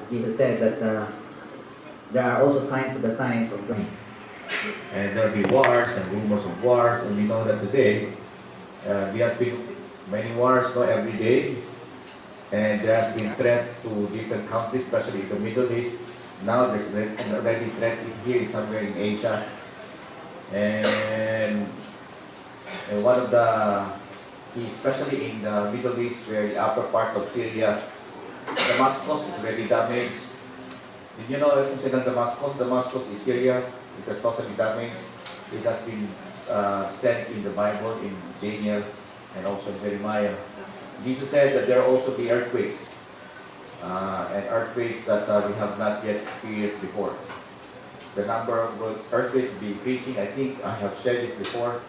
Jesus said that there are also signs of the times of God. And there will be wars and rumors of wars, and we know that today there has been many wars every day, and there has been threat to different countries, especially in the Middle East. Now there's already threat here somewhere in Asia, and one of the, especially in the Middle East, where the upper part of Syria, Damascus is very damaged. Did you know kung saan Damascus? Damascus is Syria. It is totally damaged. It has been said in the Bible, in Daniel, and also in Jeremiah. Jesus said that there will also be earthquakes, and earthquakes that we have not yet experienced before. The number of earthquakes will be increasing. I think I have shared this before.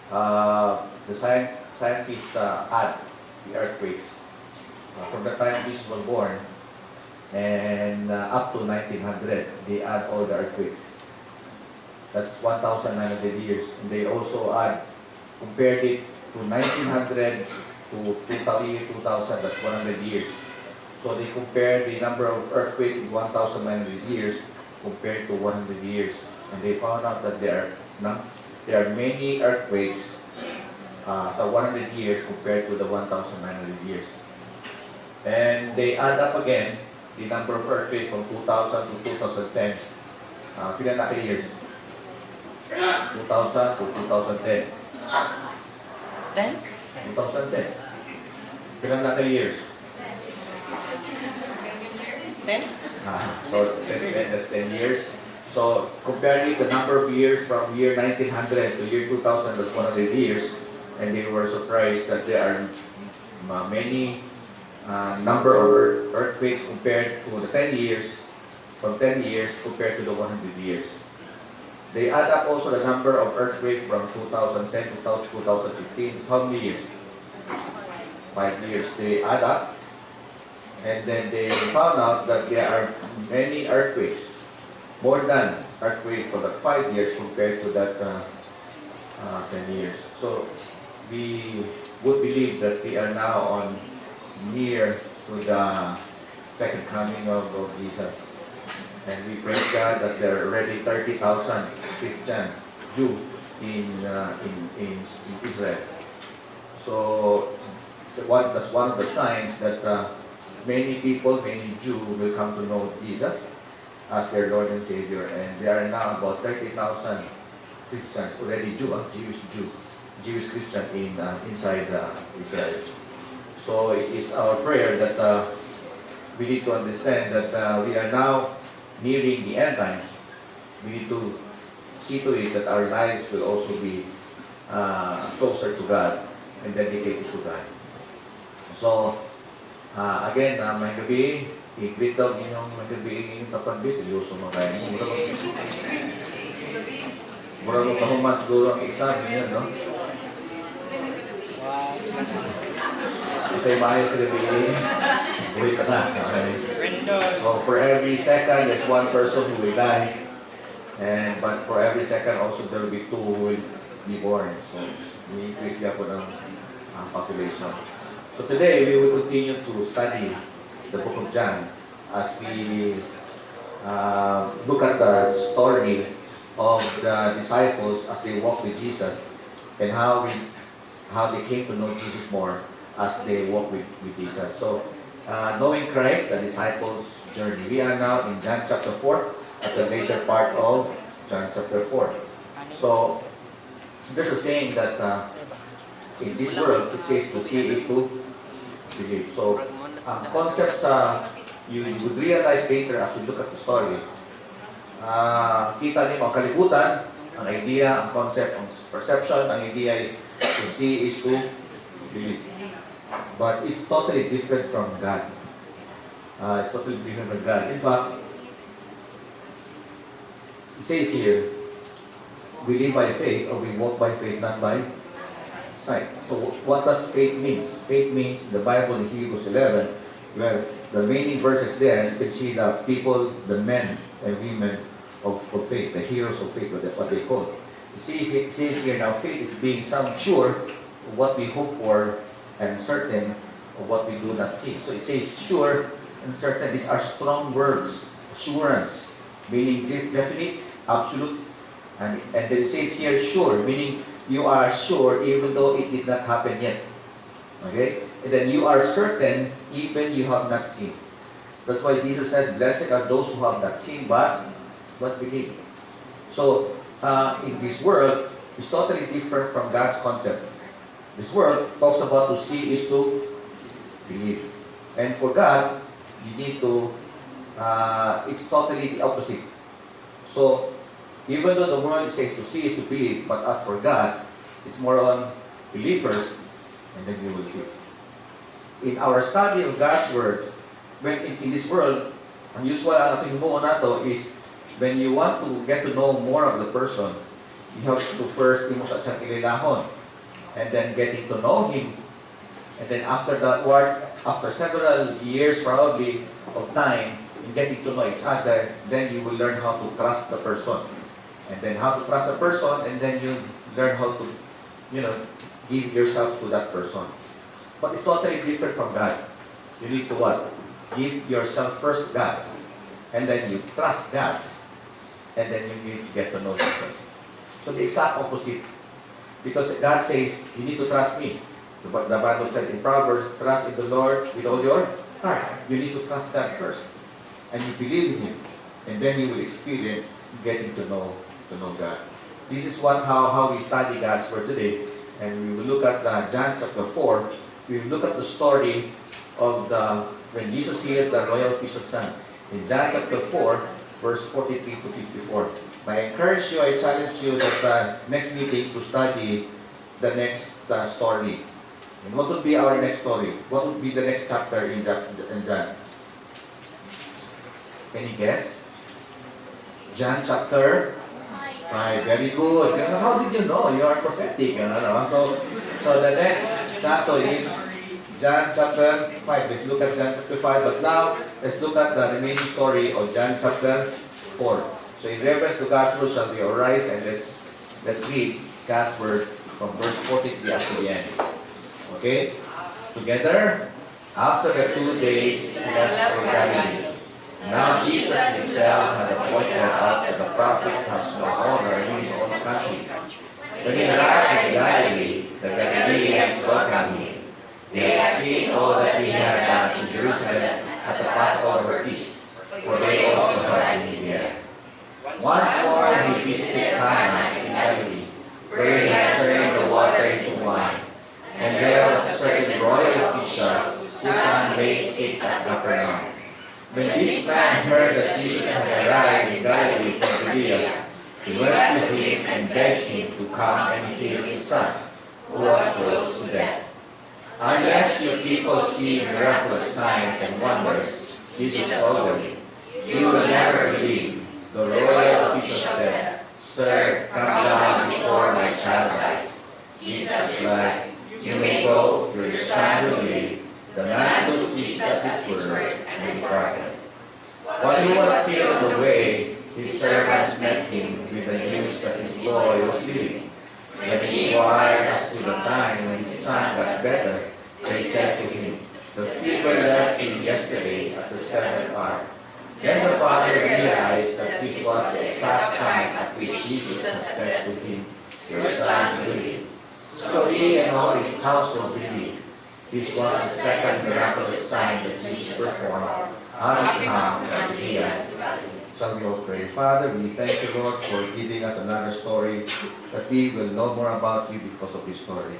The scientists add the earthquakes from the time Jesus was born and up to 1900. They add all the earthquakes. That's 1,900 years. And they also compared it to 1900 to 2000, that's 100 years. So they compared the number of earthquakes in 1,900 years compared to 100 years. And they found out that there are many earthquakes sa 100 years compared to the 1,900 years. And they add up again the number of earthquakes from 2000 to 2010. Pila na years? 2000 to 2010. 10? 2010. Pila na years? 10? So that's 10 years. So comparing the number of years from year 1900 to year 2000, that's 100 years. And they were surprised that there are many number of earthquakes compared to the 10 years, from 10 years compared to the 100 years. They add up also the number of earthquakes from 2010 to 2015. How many years? 5 years. They add up, and then they found out that there are many earthquakes, more than earthquakes for the 5 years compared to that 10 years. So we would believe that we are now near to the second coming of Jesus. And we praise God that there are already 30,000 Christian Jews in Israel. So that's one of the signs that many people, many Jews will come to know Jesus as their Lord and Savior. And there are now about 30,000 Christians, already Jewish Christian inside Israel. So it is our prayer that we need to understand that we are now nearing the end times. We need to see to it that our lives will also be closer to God and dedicated to God. So again, may gabi, i-greet daw ninyong may gabi inyong tapat bis, seryoso mo kayo. Mura mo kahuman siguro ang exam niyo, no? Isa'y maayos sa gabi, buhay ka sa. So for every second, there's one person who will die. But for every second also there will be two who will be born. So we increase the population. So today we will continue to study the book of John as we look at the story of the disciples as they walked with Jesus and how they came to know Jesus more as they walk with Jesus. So knowing Christ, the disciples' journey. We are now in John chapter 4, at the later part of John chapter 4. So there's a saying that in this world, it says to see is to believe. So concepts you would realize later as you look at the story. Kita niyo ang kalibutan, ang idea, ang concept, ang perception, ang idea is to see is to believe. But it's totally different from God. It's totally different from God. In fact, it says here, we live by faith or we walk by faith, not by sight. So what does faith mean? Faith means the Bible in Hebrews 11, where the remaining verses there, you can see the people, the men and women of faith, the heroes of faith, what they call. It says here now, faith is being some sure of what we hope for and certain of what we do not see. So it says sure and certain. These are strong words. Assurance, meaning definite, absolute. And then it says here sure, meaning you are sure even though it did not happen yet. Okay? And then you are certain even you have not seen. That's why Jesus said, blessed are those who have not seen but believe. So, in this world, it's totally different from God's concept. This world talks about to see is to believe. And for God, you need to, it's totally the opposite. So, even though the world says to see is to believe, but as for God, it's more on believe first, and then you will see. In our study of God's Word, when in this world, ang usual ang ating himuon nato is, when you want to get to know more of the person, you have to first imo sa kilahon, and then getting to know him, and then after that, after several years probably of time in getting to know each other, then you will learn how to trust the person, and then how to trust the person, and then you learn how to, give yourself to that person. But it's totally different from God. You need to what? Give yourself first to God, and then you trust God, and then you need to get to know Jesus. So the exact opposite. Because God says, you need to trust me. The Bible said in Proverbs, trust in the Lord with all your heart. You need to trust God first. And you believe in Him. And then you will experience getting to know God. This is how we study God's Word today. And we will look at John chapter 4. We will look at the story of when Jesus heals the royal fish's son. In John chapter 4, verse 43 to 54. I encourage you, I challenge you that next meeting to study the next story. And what would be our next story? What would be the next chapter in John? Any guess? John chapter 5. Very good. How did you know? You are prophetic. So the next chapter is John chapter 5. Let's look at John chapter 5. But now, let's look at the remaining story of John chapter 4. So in reference to God's Word shall we arise, and let's read God's Word from verse 43 up to the end. Okay? Together, after the 2 days he left for Galilee. Now Jesus himself had appointed out that the prophet has no honor in his own country. When he arrived in Galilee, the Galileans welcomed him. They had seen all that he had done in Jerusalem at the Passover feast, for they also had been there. Once more he visited Cana in Galilee, where he had turned the water into wine. And there was a certain royal official whose son lay sick at Capernaum. When this man heard that Jesus had arrived in Galilee from Judea, he went to him and begged him to come and heal his son, who was close to death. Unless you people see miraculous signs and wonders, Jesus told him, you will never believe. The royal official said, Sir, come down before my child dies. Jesus replied, you may go, your son will live. The man took Jesus' word and departed. While he was still on the way, his servants met him with the news that his boy was living. When he inquired as to the time when his son got better, they said to him, the fever left him yesterday at the 7th hour. Then the father realized that this was the exact time at which Jesus had said to him, your son will live. So he and all his household believed. This was the second miraculous sign that Jesus performed, having come from Judea to Galilee. Shall we all pray? Father, we thank you, Lord, for giving us another story, that we will know more about you because of this story.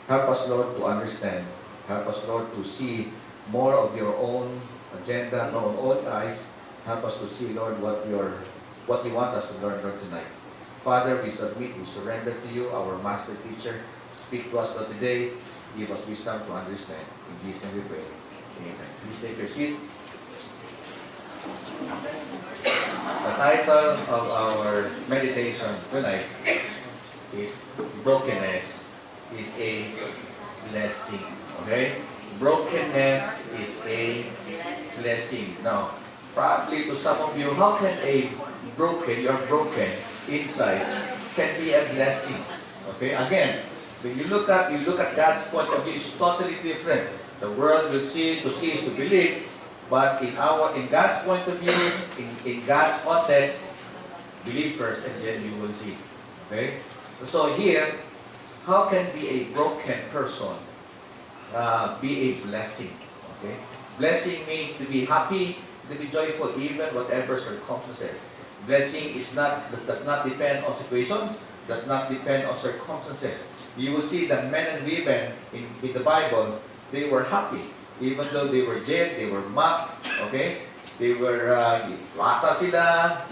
Help us, Lord, to understand. Help us, Lord, to see more of your own agenda, our own eyes. Help us to see, Lord, what you want us to learn, Lord, tonight. Father, we submit, we surrender to you, our master teacher. Speak to us, Lord, today. Give us wisdom to understand. In Jesus' name we pray. Amen. Please take your seat. The title of our meditation tonight is Brokenness is a Blessing. Okay? Brokenness is a blessing. Now, probably to some of you, how can you are broken inside, can be a blessing? Okay? Again, when you look at God's point of view, it's totally different. The world will see, to see is to believe. But in God's point of view, in God's context, believe first and then you will see. Okay? So here, how can be a broken person be a blessing? Okay? Blessing means to be happy, to be joyful, even whatever circumstances. Blessing does not depend on situation, does not depend on circumstances. You will see that men and women in the Bible, they were happy. Even though they were jailed, they were mocked, okay? They were, wata sila,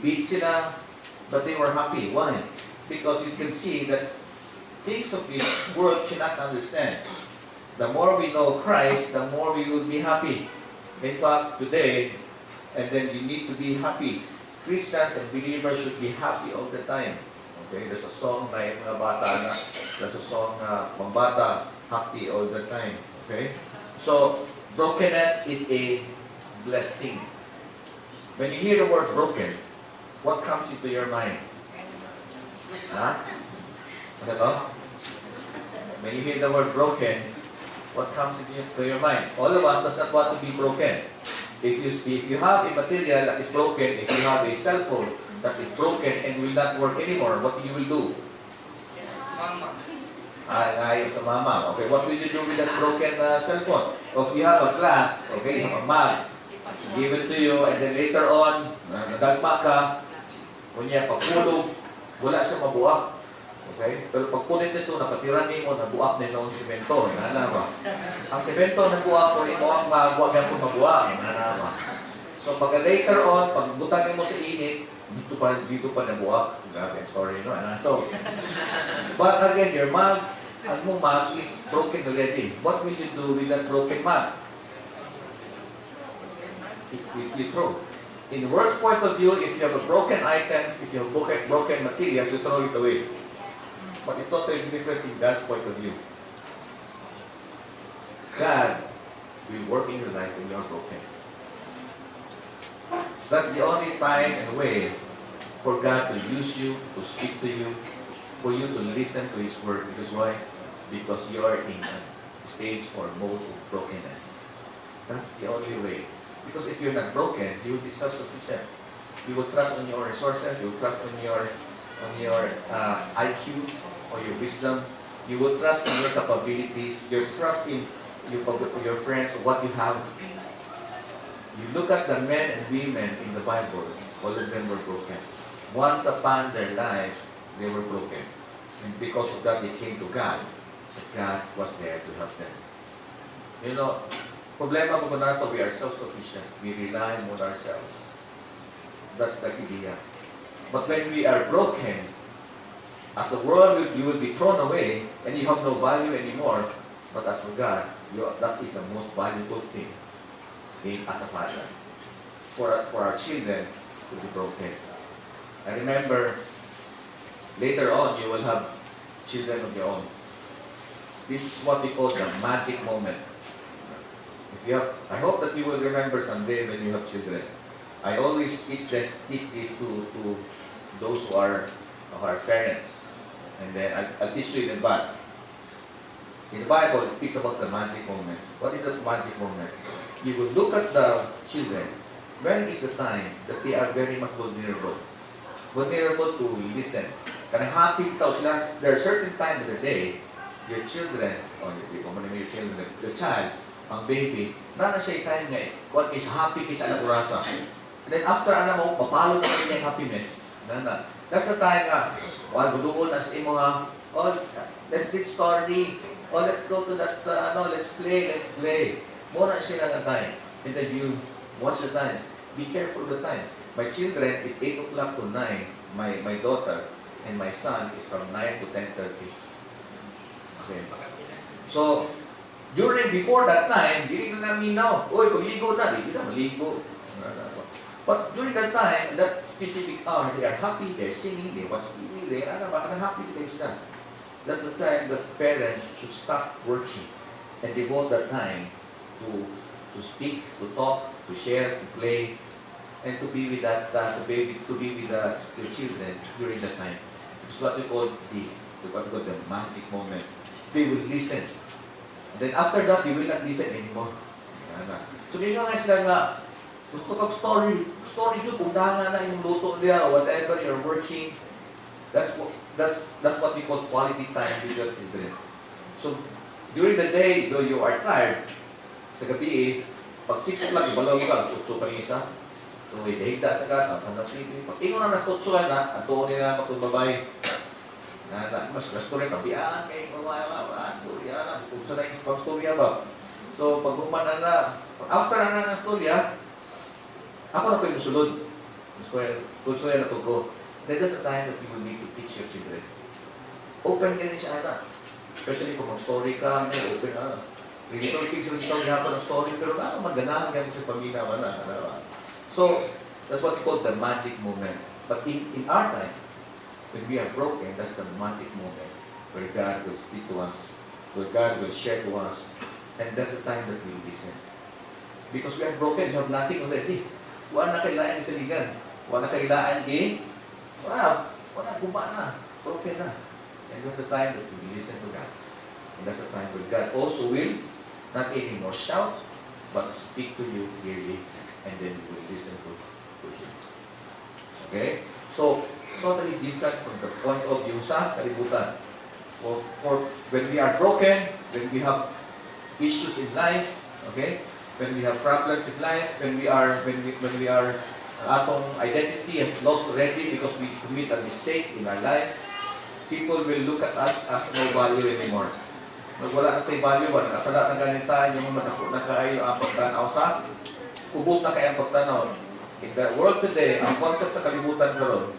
beat sila, but they were happy. Why? Because you can see that things of this world cannot understand. The more we know Christ, the more we will be happy. In fact, today, and then you need to be happy. Christians and believers should be happy all the time. Okay, there's a song na yung mga bata na, there's a song na pambata, happy all the time. Okay? So, brokenness is a blessing. When you hear the word broken, what comes into your mind? Huh? What's that all? When you hear the word broken, what comes into your mind? All of us does not want to be broken. If you have a material that is broken, if you have a cell phone that is broken and will not work anymore, what you will do? Ayaw sa mama. Okay, what will you do with that broken cell phone? Or if you have a glass, okay, you have a mug, give it to you, and then later on, nadagma ka, kunya, pagkulog, wala siya mabuak. Okay? Pero pag punit nito, nakatiran mo, nabuak nila ang semento. Nana ba? Ang semento nabuak ko, imo ang mabuak yan kung mabuak. Nana ba? So pag later on, pag butang mo sa init, dito pa nabuak. Grabe, sorry, no? So, but again, your mug, ang mong mug is broken already. What will you do with that broken mug? You throw. In the worst point of view, if you have a broken items, if you have broken materials, you throw it away. But it's totally different in God's point of view. God will work in your life when you are broken. That's the only time and way for God to use you, to speak to you, for you to listen to His word. Because why? Because you are in a stage or mode of brokenness. That's the only way. Because if you're not broken, you will be self-sufficient. You will trust on your resources, you will trust on your IQ or your wisdom. You will trust in your capabilities. You trust in your friends, what you have. You look at the men and women in the Bible, all of them were broken. Once upon their lives, they were broken. And because of that, they came to God. God was there to help them. You know, problema po nato, we are self-sufficient. We rely on ourselves. That's the idea. But when we are broken, as the world, you will be thrown away and you have no value anymore. But as for God, that is the most valuable thing as a father. For our children to be broken. I remember later on you will have children of your own. This is what we call the magic moment. I hope that you will remember someday when you have children. I always teach this to those who are our parents. And then I'll teach you in advance. In the Bible, it speaks about the magic moment. What is the magic moment? You will look at the children. When is the time that they are very much vulnerable? Vulnerable to listen. Kanang happy bitaw sila. There are certain times of the day, your children, or your children, the child, ang baby, na siya time nga kung kaysa happy kaysa anak urasa. And then after anak mo, papalo na niya yung happiness. That's the time nga, buduol na sa imo nga, oh, let's read story. Oh, let's go to that, let's play. Muna siya nga time. And then you watch the time. Be careful the time. My children is 8 o'clock to 9. My daughter and my son is from 9 to 10:30. Okay. So, before that time, hindi na namin now. Oy, pagligo na. Hindi na maligo. But during that time, that specific hour, they are happy, they're singing, they watch TV, they're happy they start. That's the time that parents should stop working and devote that time to speak, to talk, to share, to play, and to be with your children during that time. It's what we call the magic moment. They will listen. And then after that, they will not listen anymore. So, may nga sila nga, gusto kang story yun, kung nga na yung luto niya, or whatever you're working, that's what we call quality time with your children. So, during the day, though you are tired, sa gabi pag 6 o'clock, ibalaw ka, sutso pa isa. So, hihigda sa gata, panatili. Pag ingo na nasutsuan na, at doon nila matubabay. Mas story, tabiaan kayo, storya na, kung saan na yung storya ba. So, pag umana na, after na ng storya, ako na po yung sulod. Gusto na natugo. That is the time that you will need to teach your children. Open ka rin siya, anak. Especially kung mag-story ka, open na. Little things rin ito gihapon ng story, pero maganahan ka mo sa pamilya mo na. So, that's what we call the magic moment. But in our time, when we are broken, that's the magic moment where God will speak to us, where God will share to us, and that's the time that we listen. Because we are broken, we have nothing already. Wala na kailangan isaligan. Wala na kailangan wala gumana. Broken na. And that's the time that we listen to God. And that's the time when God also will not anymore shout, but speak to you clearly, and then you will listen to Him. Okay? So, totally different from the point of view sa kalibutan. For when we are broken, when we have issues in life, okay? When we have problems in life, when we are atong identity has lost already because we commit a mistake in our life, people will look at us as no value anymore. Wala na tayo value, wala nakasala ng ganita, yung na kayo ang pagtanaw sa, ubos na kayo ang pagtanaw. In the world today, ang concept sa kalibutan karon,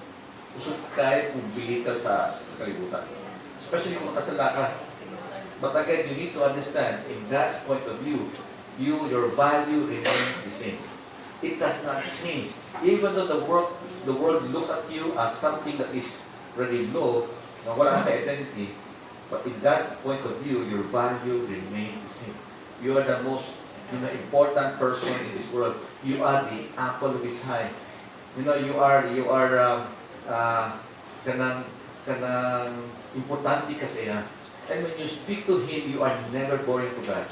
usod kayo kung bilital sa kalibutan. Especially kung nakasala ka. But again, you need to understand, in God's point of view, your value remains the same. It does not change. Even though the world looks at you as something that is really low, na wala na identity, but in God's point of view, your value remains the same. You are the most important person in this world. You are the apple of His eye. You are kanang importante kasi yan. And when you speak to Him, you are never boring to God.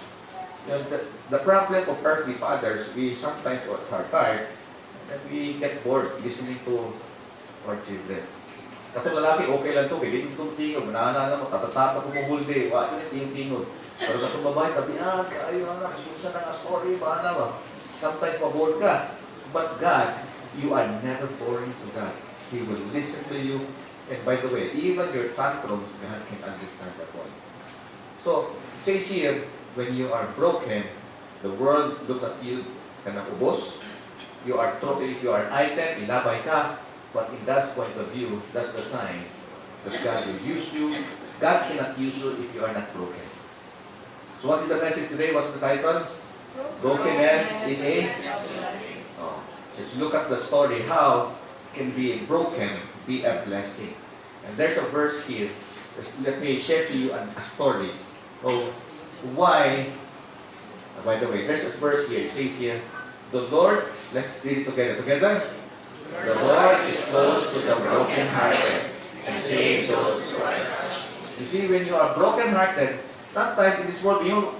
The problem of earthly fathers, we sometimes are tired and we get bored listening to our children. Katong lalaki, okay lang ito, pwede itong tingog, naanala mo, tatatapa ko mo huldi, wala yung tingog. Pero katong babae, tabihan, kayo anak, susan na nga story, bahala ba? Sometimes pa-bored ka. But God, you are never boring to God. He will listen to you. And by the way, even your tantrums, God can understand that one. So, it says here, when you are broken, the world looks at you kanang ubos. You are if you are an item, ilabay ka. But in God's point of view, that's the time that God will use you. God cannot use you if you are not broken. So what is the message today? What's the title? Brokenness is a... Just look at the story, how can be broken be a blessing. And there's a verse here. Let me share to you a story of why. By the way, there's a verse here. It says here, the Lord, let's read it together. The Lord is close to the brokenhearted and saves those who are crushed. You see, when you are brokenhearted, sometimes in this world, yung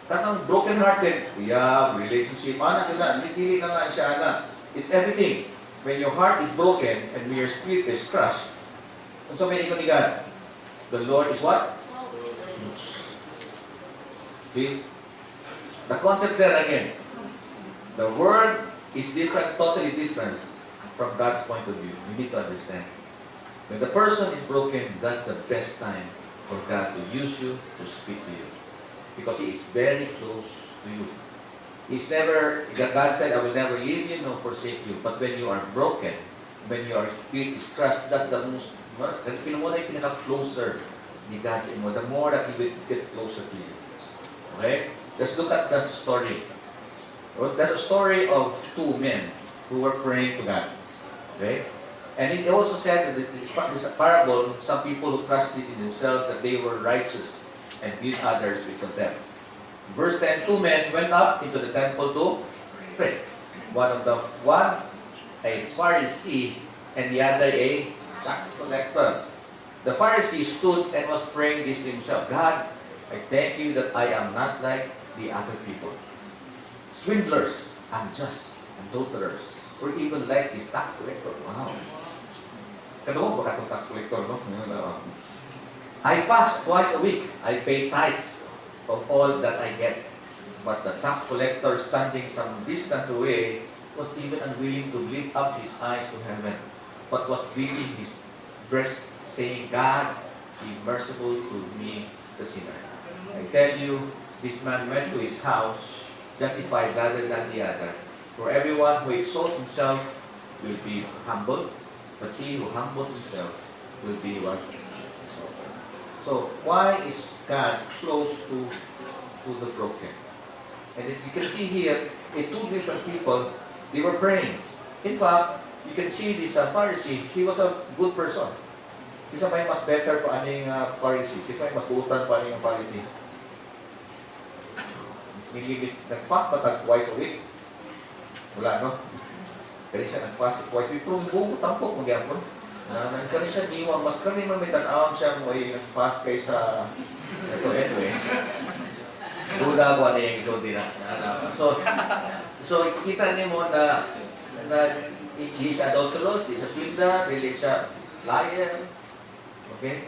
tatang brokenhearted, we have relationship, hindi na lang siya, it's everything. When your heart is broken and when your spirit is crushed, and so many ni God, the Lord is what? See? The concept there again. The word is different, totally different from God's point of view. You need to understand. When the person is broken, that's the best time for God to use you, to speak to you. Because He is very close to you. God said, I will never leave you nor forsake you. But when you are broken, when your spirit is crushed, that's the most, pinaka-closer ni God sa imo. The more that He will get closer to you. Okay? Let's look at the story. That's a story of two men who were praying to God. Okay? And it also said that this parable, some people who trusted in themselves that they were righteous and viewed others with contempt. Verse 10, two men went up into the temple to pray. One a Pharisee and the other a tax collector. The Pharisee stood and was praying this to himself, God, I thank you that I am not like the other people. swindlers, unjust, adulterers, or even like this tax collector. Wow. Kaduhog ba katong tax collector, no? I fast twice a week. I pay tithes of all that I get. But the tax collector, standing some distance away, was even unwilling to lift up his eyes to heaven, but was beating his breast, saying, God, be merciful to me, the sinner. I tell you, this man went to his house, justified rather than the other. For everyone who exalts himself will be humbled, but he who humbles himself will be what? Exalted. So, why is God close to the broken? And you can see here, two different people, they were praying. In fact, you can see this Pharisee, he was a good person. Kisa may mas better pa aning Pharisee. Kisa may mas buutan pa aning Pharisee. Nag-fast ba twice a week? Wala, no? Kaya siya nag-fast twice a week. Pero buong tampok magyapon. Kaya siya niwang. Mas kani man may tanawang siya may nag-fast kaysa ito anyway. Duda ko ano yung isulti na. So kita niyo mo na he's adulterous, he's a swindler, really siya liar. Okay?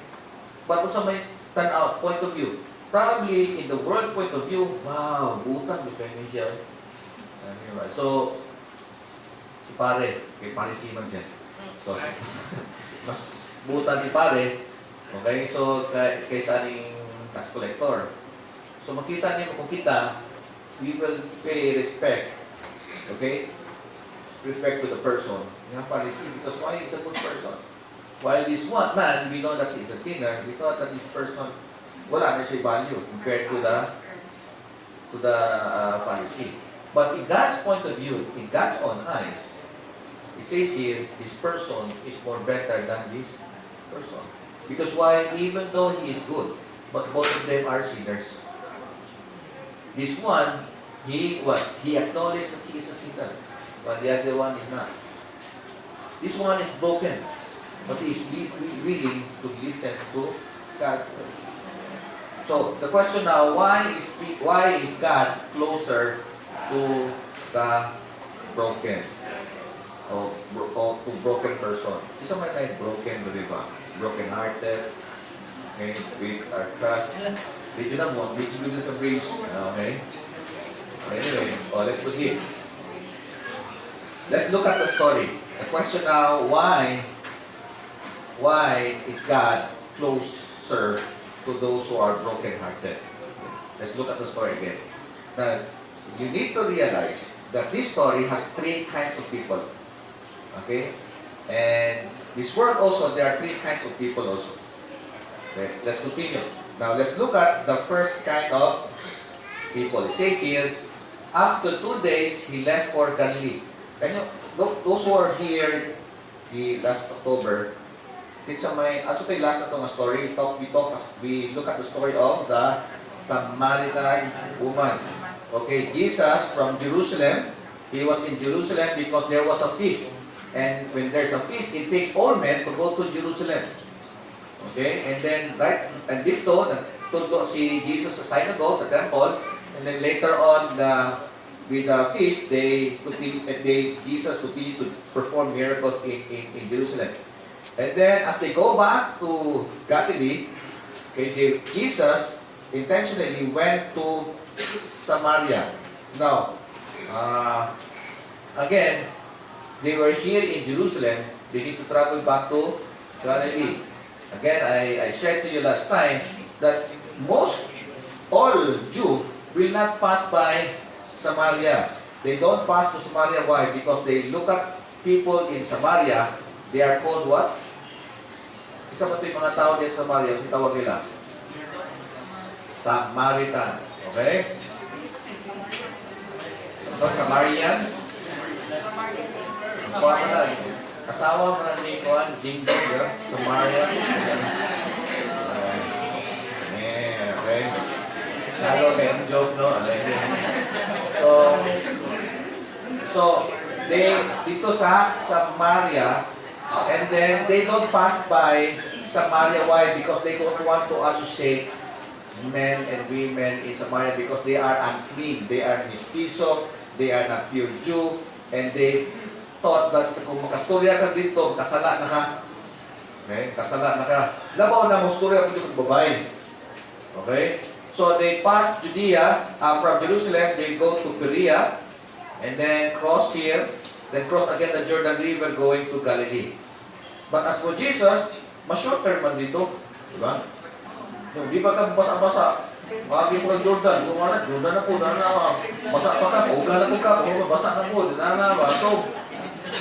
But kung sa may tanaw, point of view, probably in the world point of view, wow, butang between siya. So, si pare, kay pare Simon siya. So, mas butang si pare, okay? So, kaysa aning tax collector. So, makita niyo kung kita, we will pay respect. Okay? Respect to the person. Nga pare si, because why is a good person? While this one man, we know that he is a sinner, we thought that this person, wala na siya value compared to the Pharisee. But in God's point of view, in God's own eyes, it says here, this person is more better than this person. Because why? Even though he is good, but both of them are sinners. This one, he acknowledged that he is a sinner, but the other one is not. This one is broken, but he is willing to listen to God's word. So the question now, why is God closer to the broken or to broken person? Isa man na broken, di ba? Broken hearted, okay, spirit are crushed. Did you do this a bridge? Okay. Anyway, let's proceed. Let's look at the story. The question now, why is God closer to those who are broken-hearted? Let's look at the story again. Now, you need to realize that this story has three kinds of people. Okay? And this world also, there are three kinds of people also. Okay, let's continue. Now, let's look at the first kind of people. It says here, after 2 days, he left for Galilee. And those who are here last October, it's last na itong story. We look at the story of the Samaritan woman. Okay, Jesus from Jerusalem, he was in Jerusalem because there was a feast. And when there's a feast, it takes all men to go to Jerusalem. Okay, and then and dito, nagtulog si Jesus sa synagogue, sa temple, and then later on, with the feast, Jesus continued to perform miracles in Jerusalem. And then, as they go back to Galilee, okay, Jesus intentionally went to Samaria. Now, again, they were here in Jerusalem. They need to travel back to Galilee. Again, I shared to you last time that all Jew will not pass by Samaria. They don't pass to Samaria. Why? Because they look at people in Samaria, they are called what? Isa ba ito yung mga tao din sa Samaria? Kasi tawag nila? Samaritans. Okay? Samarians? Asawa mo na ni Kuan, Jingjong, Samaria. Okay. Salo na yung joke, no? So they dito sa Samaria, and then they don't pass by Samaria. Why? Because they don't want to associate men and women in Samaria because they are unclean. They are mestizo, they are not pure Jew, and they thought that kung makastorya ka dito, kasala na ka. Okay? Kasala na ka. Labaw na mastorya ko dito babae. Okay? So they pass Judea, from Jerusalem, they go to Perea, and then cross here, then cross again the Jordan River going to Galilee. But as for Jesus, mas shorter man dito. Diba? Hindi ba ka basa-basa? Magi mo kang Jordan. Jordan na po, basa pa ka, uga na po ka, basa na po, ba? So,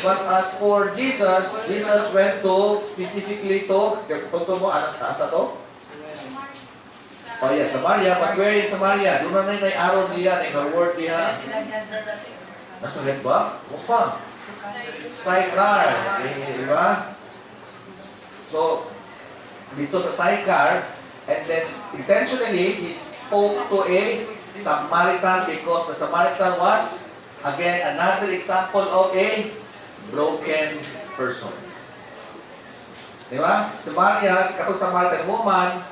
but as for Jesus, Jesus went to, specifically to, punto mo, asa to? Oh yeah, Samaria. But where is Samaria? Doon na yung araw niya, yung word niya. Nasa red ba? O pa? Sychar. Diba? So, dito sa Sychar, and then intentionally, he spoke to a Samaritan because the Samaritan was, again, another example of a broken person. Diba? Samaria, katong Samaritan woman,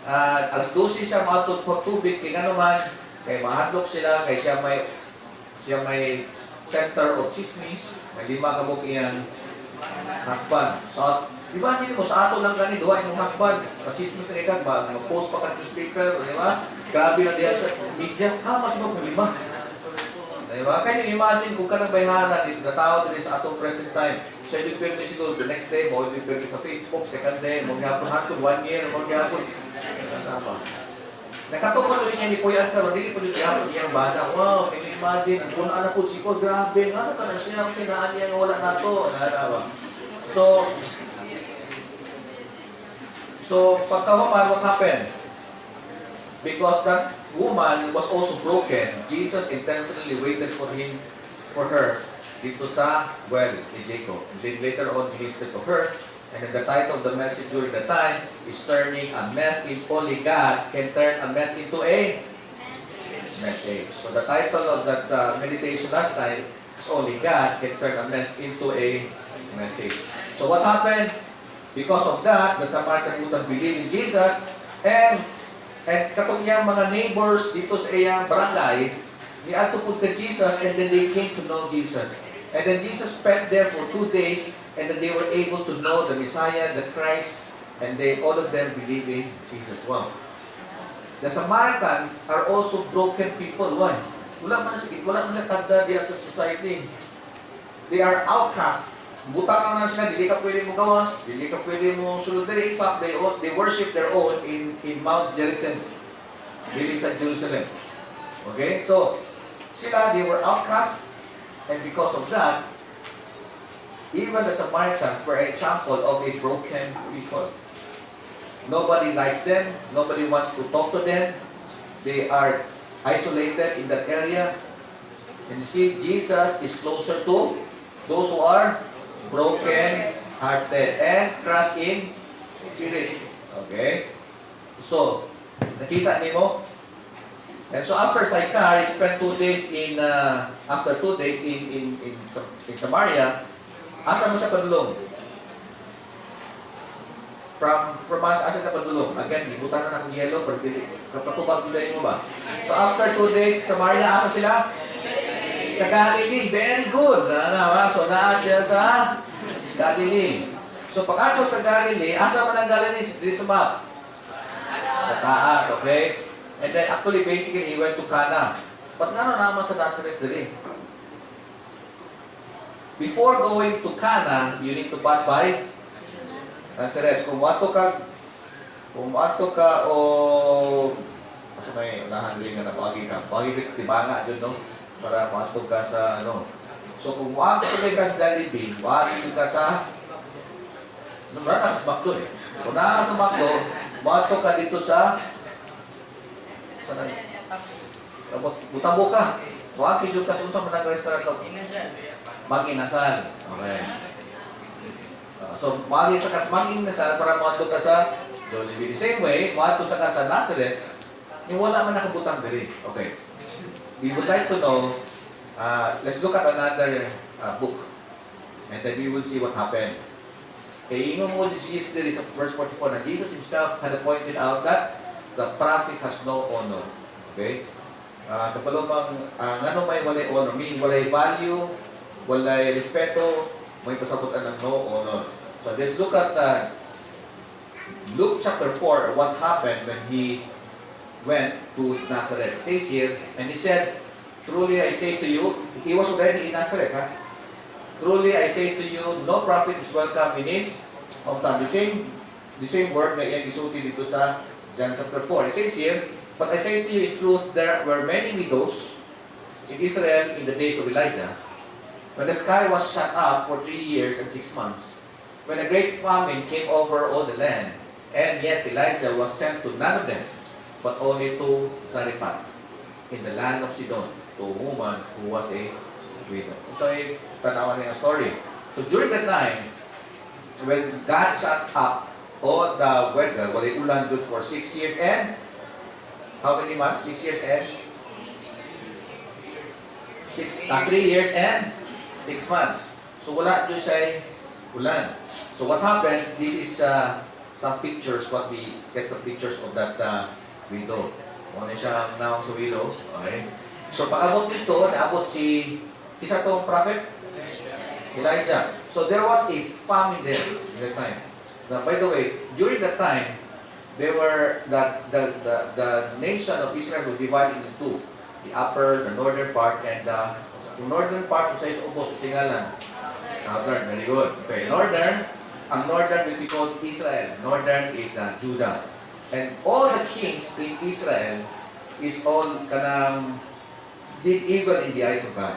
alas 12 siya matut po tubig, kaya naman, kay mahadlok sila, kay siya may center of chismis, na lima kabuk iyang husband. So, imagine mo, sa ato lang gani, duha yung husband, chismis na ikan, mag-post pa ka newspaper, di ba? Grabe na diya sa media, mas mo kung lima. Di ba? Kaya imagine kung ka nang bayhanan, natawag din sa atong present time, siya yung pwede siguro, the next day, mo yung pwede sa Facebook, second day, mo gyapon hatod, 1 year, mo gyapon. Nakatupan doon niya ni Puyan ka, hindi po yung iyang bana. Wow, can you imagine? Kung ano po si ko, grabe, ano ka na siya, sinaan niya wala na to. So pagkahuman, what happened? Because that woman was also broken, Jesus intentionally waited for her dito sa well ni Jacob. Then later on, he listed to her. And then the title of the message during the time is turning a mess in only God can turn a mess into a message. So the title of that meditation last time is only God can turn a mess into a message. So what happened? Because of that, the Samaritan woman believed in Jesus, and katong niyang mga neighbors dito sa iyang barangay, niadto pud kay Jesus, and then they came to know Jesus. And then Jesus spent there for 2 days, and then they were able to know the Messiah, the Christ, and all of them believe in Jesus. Wow. The Samaritans are also broken people. Why? Wala man na tagda diya sa society. They are outcasts. Butang na sila, dili ka pwede mo gawas, dili ka pwede mo sulod diri. In fact, they worship their own in Mount Gerizim, dili sa Jerusalem. Okay? So, sila, they were outcasts, and because of that, even the Samaritans were an example of a broken people. Nobody likes them, nobody wants to talk to them, they are isolated in that area. And you see, Jesus is closer to those who are broken-hearted and crushed in spirit. Okay? So, nakita niyo? And so after Sychar, he spent 2 days in Samaria. Asa mo siya padulong? From us, asa siya padulong? Again, ibutan na ng yellow, pero kapatubag nila mo ba? So after 2 days, Samaria, asa sila? Sa Galilee. Very good. So naa siya sa Galilee. So pag ako sa Galilee, asa man ang Galilee? Dito sa map? Sa taas, okay? And then actually, basically, he went to Cana. But nga naman sa Nazareth diri. Before going to Cana, you need to pass by Nazareth. Kung wato ka o kasi may unahan rin nga na pagi ka tibanga dun, no? Para wato ka sa ano. So kung wato ka Jollibee, wato ka sa numara ka sa Macdo eh. Kung naka sa Macdo, wato ka dito sa butabo ka. Wato dito ka sa mga restaurant ko. Mag-inasal. Okay. So, mag-inasal para mato ka sa Jollibee. The same way, mato sa ka sa Nazareth, yung wala man nakabutang diri. Okay. We would like to know, let's look at another book. And then we will see what happened. Kaya ingon mo Jesus diri sa verse 44 na Jesus himself had pointed out that the prophet has no honor. Okay? Kapalumang, ngano may walay honor, meaning walay value, walay respeto, may pasabutan ng no honor. So let's look at Luke chapter 4, what happened when he went to Nazareth. It says here, and he said, truly I say to you, he was already in Nazareth, ha? Truly I say to you, no prophet is welcome in his hometown. The same word na iyan isuti dito sa John chapter 4. It says here, but I say to you in truth, there were many widows in Israel in the days of Elijah, when the sky was shut up for 3 years and 6 months, when a great famine came over all the land, and yet Elijah was sent to none of them, but only to Zarephath, in the land of Sidon, to a woman who was a widow. So, tanawan niya ang story. So, during that time, when God shut up all the weather, walay ulan good for 6 years and how many months? 6 years and 3 years and 6 months. So, wala doon siya ulan. So, what happened? This is some pictures, what we get some pictures of that widow. Muna siya naong sa widow. Okay? So, pag-abot dito, naabot isa tong prophet? Elijah. So, there was a famine there in that time. Now, by the way, during that time, they were, the nation of Israel was divided into two. The upper, the northern part, and the northern part, kung sa is ubos, singalan. Southern, very good. Okay, ang northern will be called Israel. Northern is Judah. And all the kings in Israel is all did evil in the eyes of God.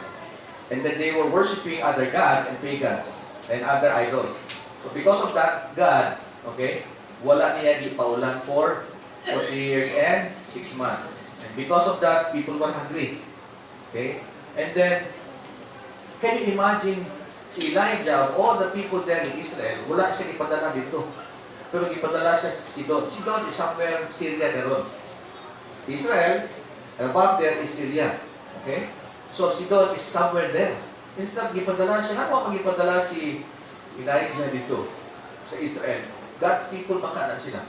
And then they were worshiping other gods and pagans and other idols. So because of that, God, okay, wala niya di paulan for 3 years and 6 months. And because of that, people were hungry. Okay? And then, can you imagine si Elijah, of all the people there in Israel, wala siya ipadala dito. Pero ipadala siya sa Sidon. Sidon is somewhere Syria meron. Israel, above there is Syria. Okay? So Sidon is somewhere there. Instead, ipadala siya. Nakuha pag ipadala si Elijah dito sa Israel. God's people, makanan sila.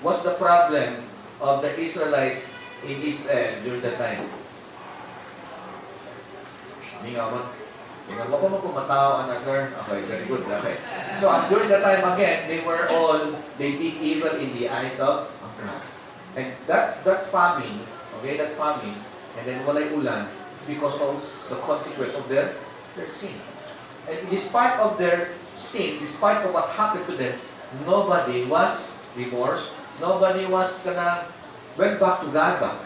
What's the problem of the Israelites in Israel during that time? Mingawan. Tingnan mo kung matao, sir. Okay, very good. Okay. So, during that time again, they did evil in the eyes of God. And that famine, okay, and then walay ulan, is because of the consequence of their sin. And despite of their sin, despite of what happened to them, nobody was divorced, nobody was went back to God back.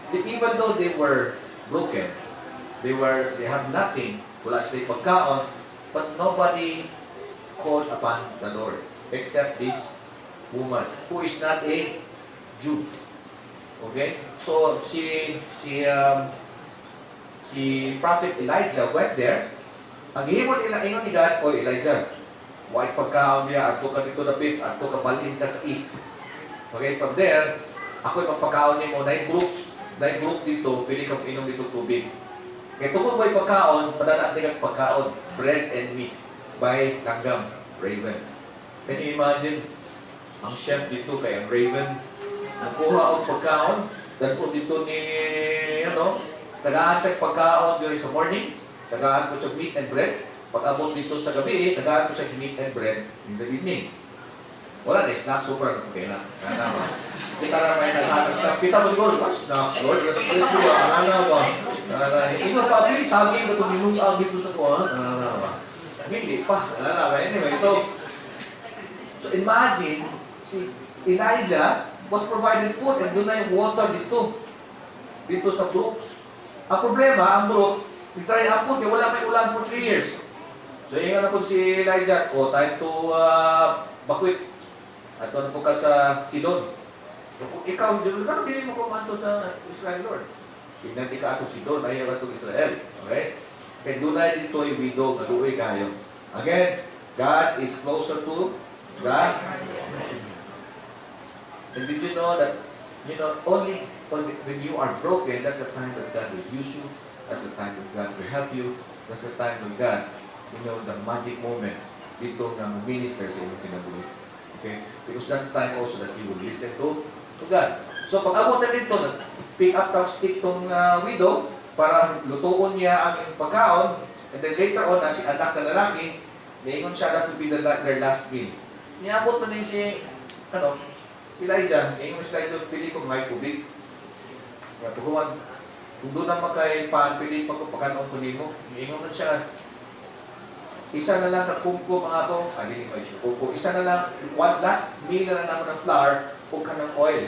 Even though they were broken, they have nothing, wala sila pagkaon, but nobody called upon the Lord except this woman who is not a Jew. Okay? So si Prophet Elijah went there. Ang himon nila ingon ni God, "Oy Elijah, wa pagkaon niya adto ka dito dapit, adto ka balin ka sa east." Okay, from there, ako ipagpakaon nimo 9 group dito, pili kang inom dito tubig. Kaya tungkol may pagkaon, padala natin ang pagkaon, bread and meat, by langgam, raven. Can you imagine? Ang chef dito kay ang raven, nakuha ang pagkaon, dan po dito ni, tagaan siya pagkaon during sa morning, tagaan po siya meat and bread, pag-abot dito sa gabi, tagaan po siya meat and bread in the evening. Wala na, snack, super, okay na. Kita na may naghatag snacks. Kita mo siguro, snacks, Lord, yes, please do, ba? Ino pa, pili saging na tumilong agis sa ko, hindi pa, anyway, so imagine, si Elijah was provided food and doon na yung water dito sa brooks. Ang problema, ang brook, try apot, wala may ulan for 3 years. So, yung po si Elijah, time to bakwit. At ano po ka sa Sidon. So, kung ikaw, hindi mo kumanto sa Israel, Lord. Tignan di ka atong Sidon, ayaw atong Israel. Okay? Kaya doon na dito yung widow, kaluwi kayo. Again, God is closer to God. And did you know that, only when you are broken, that's the time that God will use you. That's the time that God will help you. That's the time when God, the magic moments, dito nga minister sa inyong kinabuhi. Okay? Because that's the time also that he will listen to God. So pag abot na dito, pick up ng stick tong widow para lutuon niya ang pagkaon, and then later on, si anak na lalaki, naingon siya that to be their last meal. Niabot na din si Elijah, naingon sila ito, pili kong may tubig. Kaya tuhuan, kung doon naman kay pili pa kung pagkanoon ko nimo, naingon na siya, isa na lang na kumkum ako, isa na lang, one last meal na naman ng flour, o ka ng oil.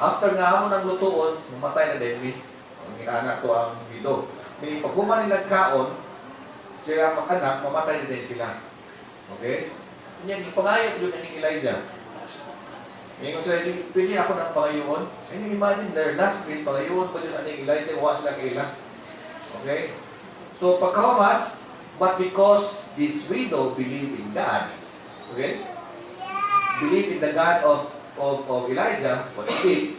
After nga mo ng lutoon, mamatay na din, ang anak ko ang widow. Meaning, pag human nilang kaon, sila mag-anak, mamatay na din sila. Okay? Yan, ipangayot yun ng Elijah. Ngayon sila, pwede ako ng pangayon. And you imagine, their last meal, pangayon pa yun ang Elijah, was lang kaila. Okay? So, pagkahuman, but because this widow believed in God, okay? Believed in the God of Elijah, what she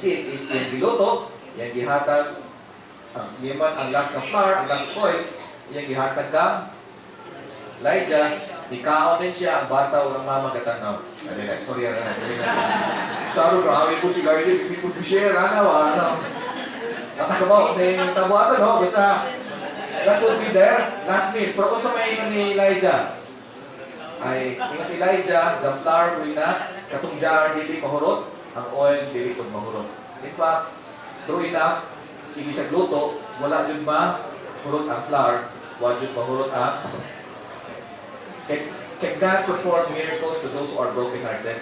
did is yung giluto, yung gihatag, ang last ng flour, ang last oil, yung gihatag ka, Elijah, ikaon din siya, ang bata o ang mama katanaw. Sorry, Saro, grabe po si Elijah, hindi po share, Nakakabaw, kasi yung tabuatan, no? Basta, that would be their last meal. Pero kung sa may ni Elijah, ay, yung si Elijah, the flour will not, katong jar, hindi mahurot, ang oil, hindi po mahurot. In fact, true enough, sige sa gluto, wala yun mahurot ang flour, wala yun mahurot ang. Can God perform miracles to those who are broken-hearted?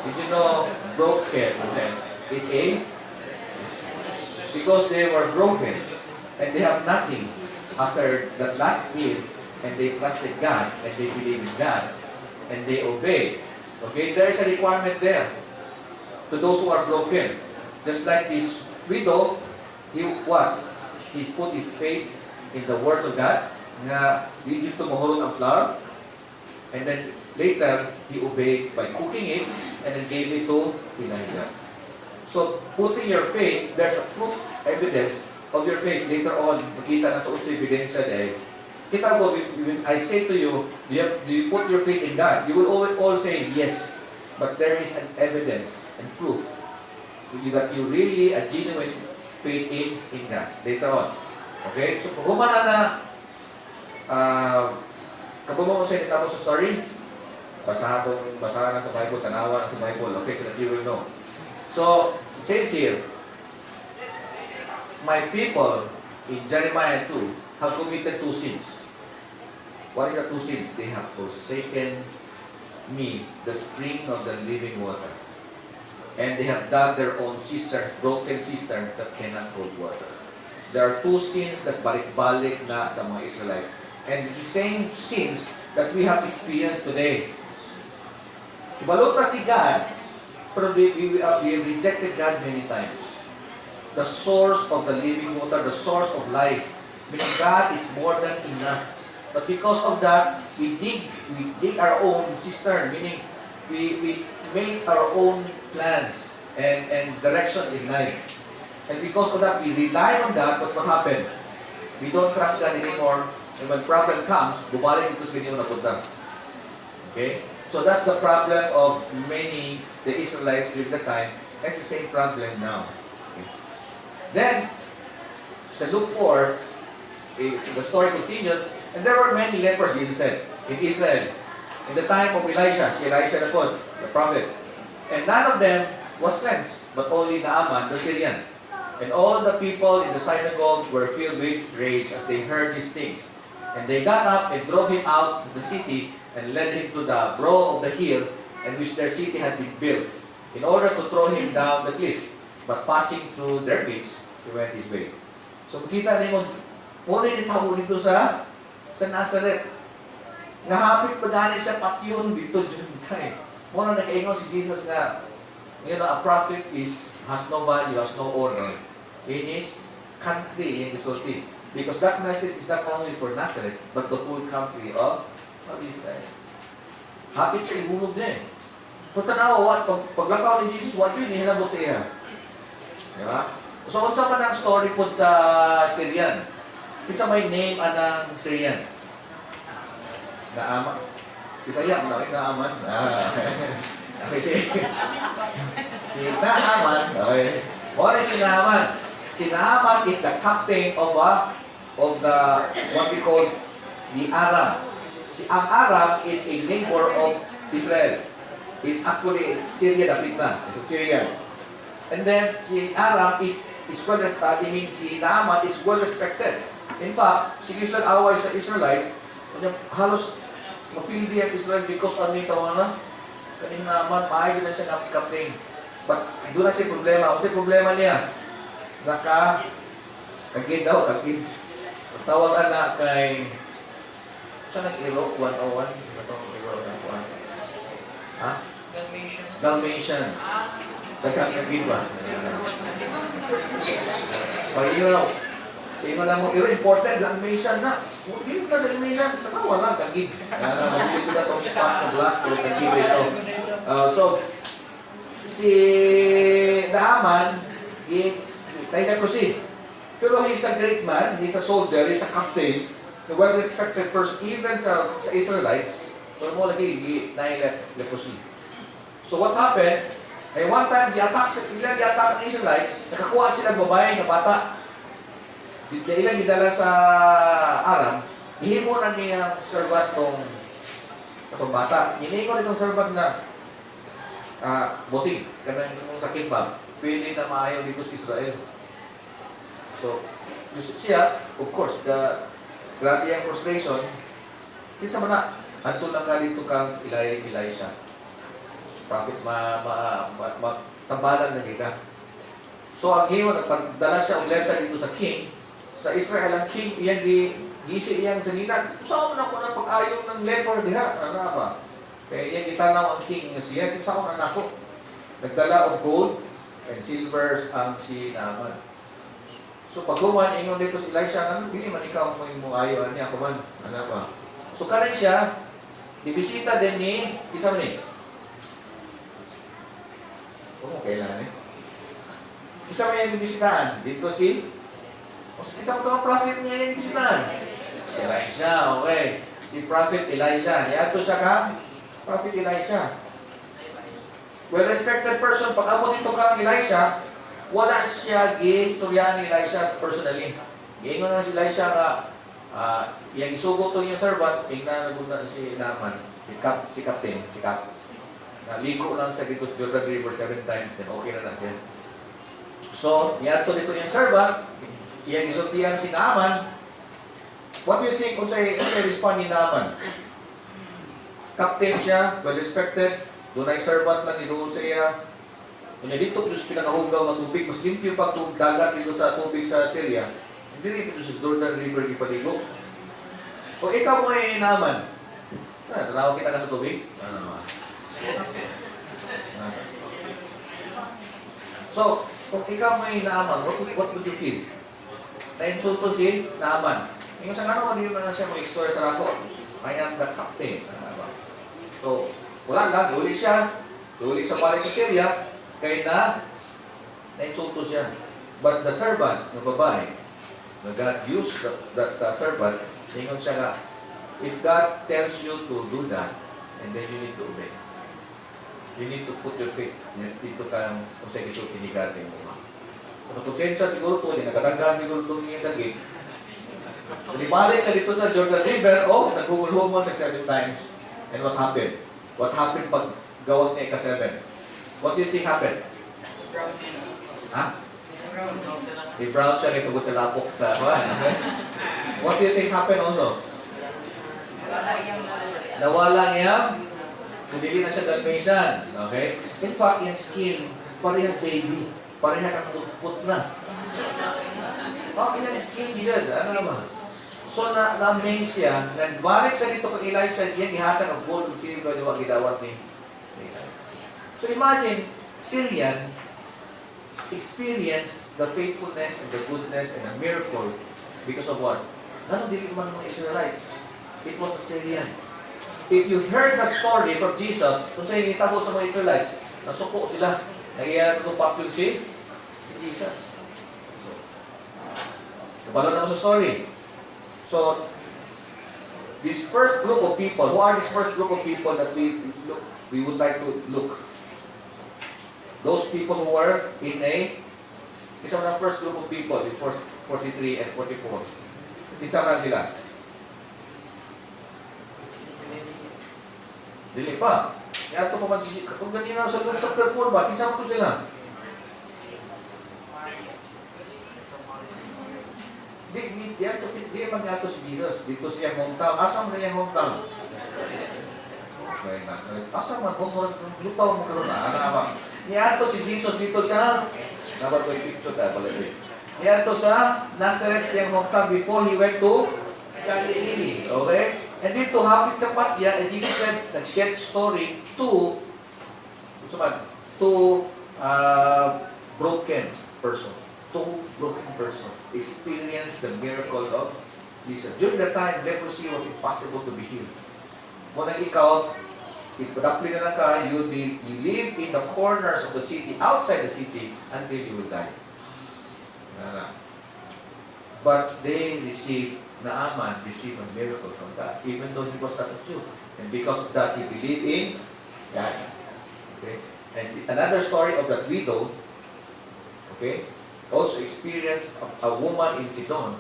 Did you know brokenness is because they were broken and they have nothing after that last meal, and they trusted God and they believe in God and they obey. Okay, there is a requirement there to those who are broken. Just like this widow, he put his faith in the words of God, na hindi ito mahulog ang flour, and then later he obeyed by cooking it and then gave it to Elijah. So putting your faith, there's a proof, evidence of your faith. Later on, makita na ito sa ebidensya dahil kita ko, when I say to you, do you put your faith in God? You will all say yes. But there is an evidence and proof that you really a genuine faith in God. Later on. Okay? So kung humana na kabumo ko sa inyo tapos sa story, basahan na sa Bible, tanawa na sa Bible. Okay, so that you will know. So, it says here, my people in Jeremiah 2 have committed two sins. What is the two sins? They have forsaken me, the spring of the living water. And they have dug their own cisterns, broken cisterns that cannot hold water. There are two sins that balik-balik na sa mga Israelites. And the same sins that we have experienced today. Ibalot na si God, pero we have rejected God many times. The source of the living water, the source of life. Meaning God is more than enough. But because of that, we dig our own cistern, meaning we make our own plans and directions in life. And because of that, we rely on that, but what happened? We don't trust God anymore, and when problem comes, bubalik ito sa ganyan na punta. Okay? So that's the problem of many, the Israelites during the time, and the same problem now. Okay? Then, sa Luke 4, the story continues, and there were many lepers, Jesus said, in Israel. In the time of Elisha, si Elisha na po, the prophet. And none of them was cleansed, but only Naaman, the Syrian. And all the people in the synagogue were filled with rage as they heard these things. And they got up and drove him out of the city and led him to the brow of the hill in which their city had been built, in order to throw him down the cliff. But passing through their midst, he went his way. So makita niyo, muna yung tao dito sa Nazareth. Nahapit pa galing siya patyon dito dyan kay. Muna nakaingon si Jesus nga, a prophet has no value, has no honor in his country, in his city. Because that message is not only for Nazareth, but the whole country of Israel. Hapit siya ihulog niya eh. Pero tanawa, paglakaw ni Jesus, what yun, nihinabot siya. Diba? So, unsa man ang story po sa Syrian? Kinsa may name anang Syrian? Naaman. Bisaya, no? Naaman. Okay, si Naaman, okay. What is si Naaman? Si Naaman is the captain of the, what we call, the Aram. Ang Aram is a neighbor of Israel. It's actually Syria, David na. It's a Syrian. And then, si Aram is well respected. I mean, si Naaman is well respected. In fact, si Israel away sa Israelites, halos mapildi ang Israel because ano yung tawa na? Kanina Naaman, maayon na siya ng captain. But, doon na siya problema. Ano siya problema niya? Kagid daw, kagid. Tawagan na kay saan nag-iro? 101? Itong iro na 1. Ha? Dalmatians. Dagang kagid ba? Pag-iro. Tingnan na mo, iro important, Dalmatian na. Hindi na Dalmatian, nakawala, kagid. Mag-iro na itong spot na glass, pero kagid ito. So, si Naaman, tayo na proceed. Pero he's a great man, he's a soldier, he's a captain, a well-respected person, even sa Israelites. So, mo lagi, leprosy. So, what happened? Ay, one time, di-attack ng Israelites, nakakuha sila babae ng bata. Ilang gidala sa Aram, ihimo na niyang servant itong bata. Hinihingo nitong servant na bossing, kanang sakit ba? Pwede na maayaw dito sa Israel. So, siya, of course, grabe ang frustration. Kinsa man na, antol lang ka dito kang Elisha. Prophet, tambalan na kita. So, ang himo, nagpadala siya og letter dito sa king. Sa Israel, ang king, iyang gisi iyang saninan. Saan mo na ko na pag-ayaw ng leper diha? Ano ba? Kaya iyang itanaw ang king nga siya. Saan ko na nako? Nagdala og gold and silvers ang si Naaman. So pagkuman ingon dito si Elisha, dili man ikaw mo ayo ani ako man, ana ba? So karon siya dibisita din ni isa man ni. Kung kailan eh. Isa man yung dibisitaan dito si isang tong prophet niya yung dibisitaan. Elisha, okay. Si prophet Elisha, yato siya ka prophet Elisha. Well-respected person, pag abot dito ka Elisha, wala siya gi-istoryahan ni Elisha personally. Giingon na si Elisha nga, iyang isugot to yung servant, tingnan na si Naaman, si Captain. Naligo lang sa dito sa Jordan River 7 times, then okay na siya. So, yato dito yung servant, iyang isultihan si Naaman. What do you think kung sa'y respond ni Naaman? Captain siya, well-respected, doon ay servant lang niluon sa iya. Kung dito Diyos pinakahugaw ng tubig, mas limpyo pa itong dagat dito sa tubig sa Syria, hindi rin sa Jordan River ipaligo. Kung ikaw mo ay Naaman, tanaw kita ka sa tubig? So, kung ikaw mo ay Naaman, what would you feel? Na-insulto si Naaman. Yung sa nga hindi na siya mag-explore sa rako. I am the captain. So, wala lang, duli siya. Duli sa balik sa Syria. Kaya na-insulto siya. But the servant, the babae, na God used that servant, ingon siya nga, if God tells you to do that, and then you need to obey. You need to put your faith dito kang kung sa isulti ni God sa iyong mga. Kung natugsensa siguro ito, nakadagdag siguro ito niya dagig. So, libalik siya dito sa Jordan River, naghumul-humul sa 7 times. And what happened? What happened pag gawas niya ika-7? What do you think happened? Ha? I-brown siya rin tugod sa lapok sa What do you think happened also? Nawala niya. So, dili na siya Dalmatian. Okay? In fact, yung skin, parehang baby. Parehang kang tupot na. Okay yung skin yun. Ano naman? So, na-amaze siya. Nagbalik siya dito kay Elisha. Yan, ihatag ang gold ng silver niya gidawat ni Elisha. So, imagine, Syrian experienced the faithfulness and the goodness and the miracle because of what? Nano dili man mga Israelites. It was a Syrian. If you heard the story from Jesus, kung sa'yo nitabo sa mga Israelites, nasuko sila. Nagyayari itong pakyun si Jesus. So, napalo na mo sa story. So, This first group of people, who are this first group of people that we would like to look? Those people who were in isa na first group of people in 43 and 44. Kinsa man sila? Dili pa. Kaya ito pa man kung ganyan sa Luke chapter 4 ba, kinsa man sila? Di man yato si Jesus. Dito siya hometown. Asa man yung hometown? Okay, Nazareth. Asa man? Lupaw mo karoon na. Ano. Niyato si Jesus dito sa dapat ko i-picture tayo pala rin. Niyato sa Nazareth siyang hometown before he went to Galilee. Okay? And dito, hapit sa patya, and Jesus said, nag-share story to broken person. To broken person. Experience the miracle of Jesus. During the time, leprosy was impossible to be healed. Muna ikaw, if adapted na lang ka, you live in the corners of the city, outside the city, until you will die. But they Naaman received a miracle from God, even though he was not a Jew. And because of that, he believed in God. Okay? And another story of that widow, okay, also experienced a woman in Sidon,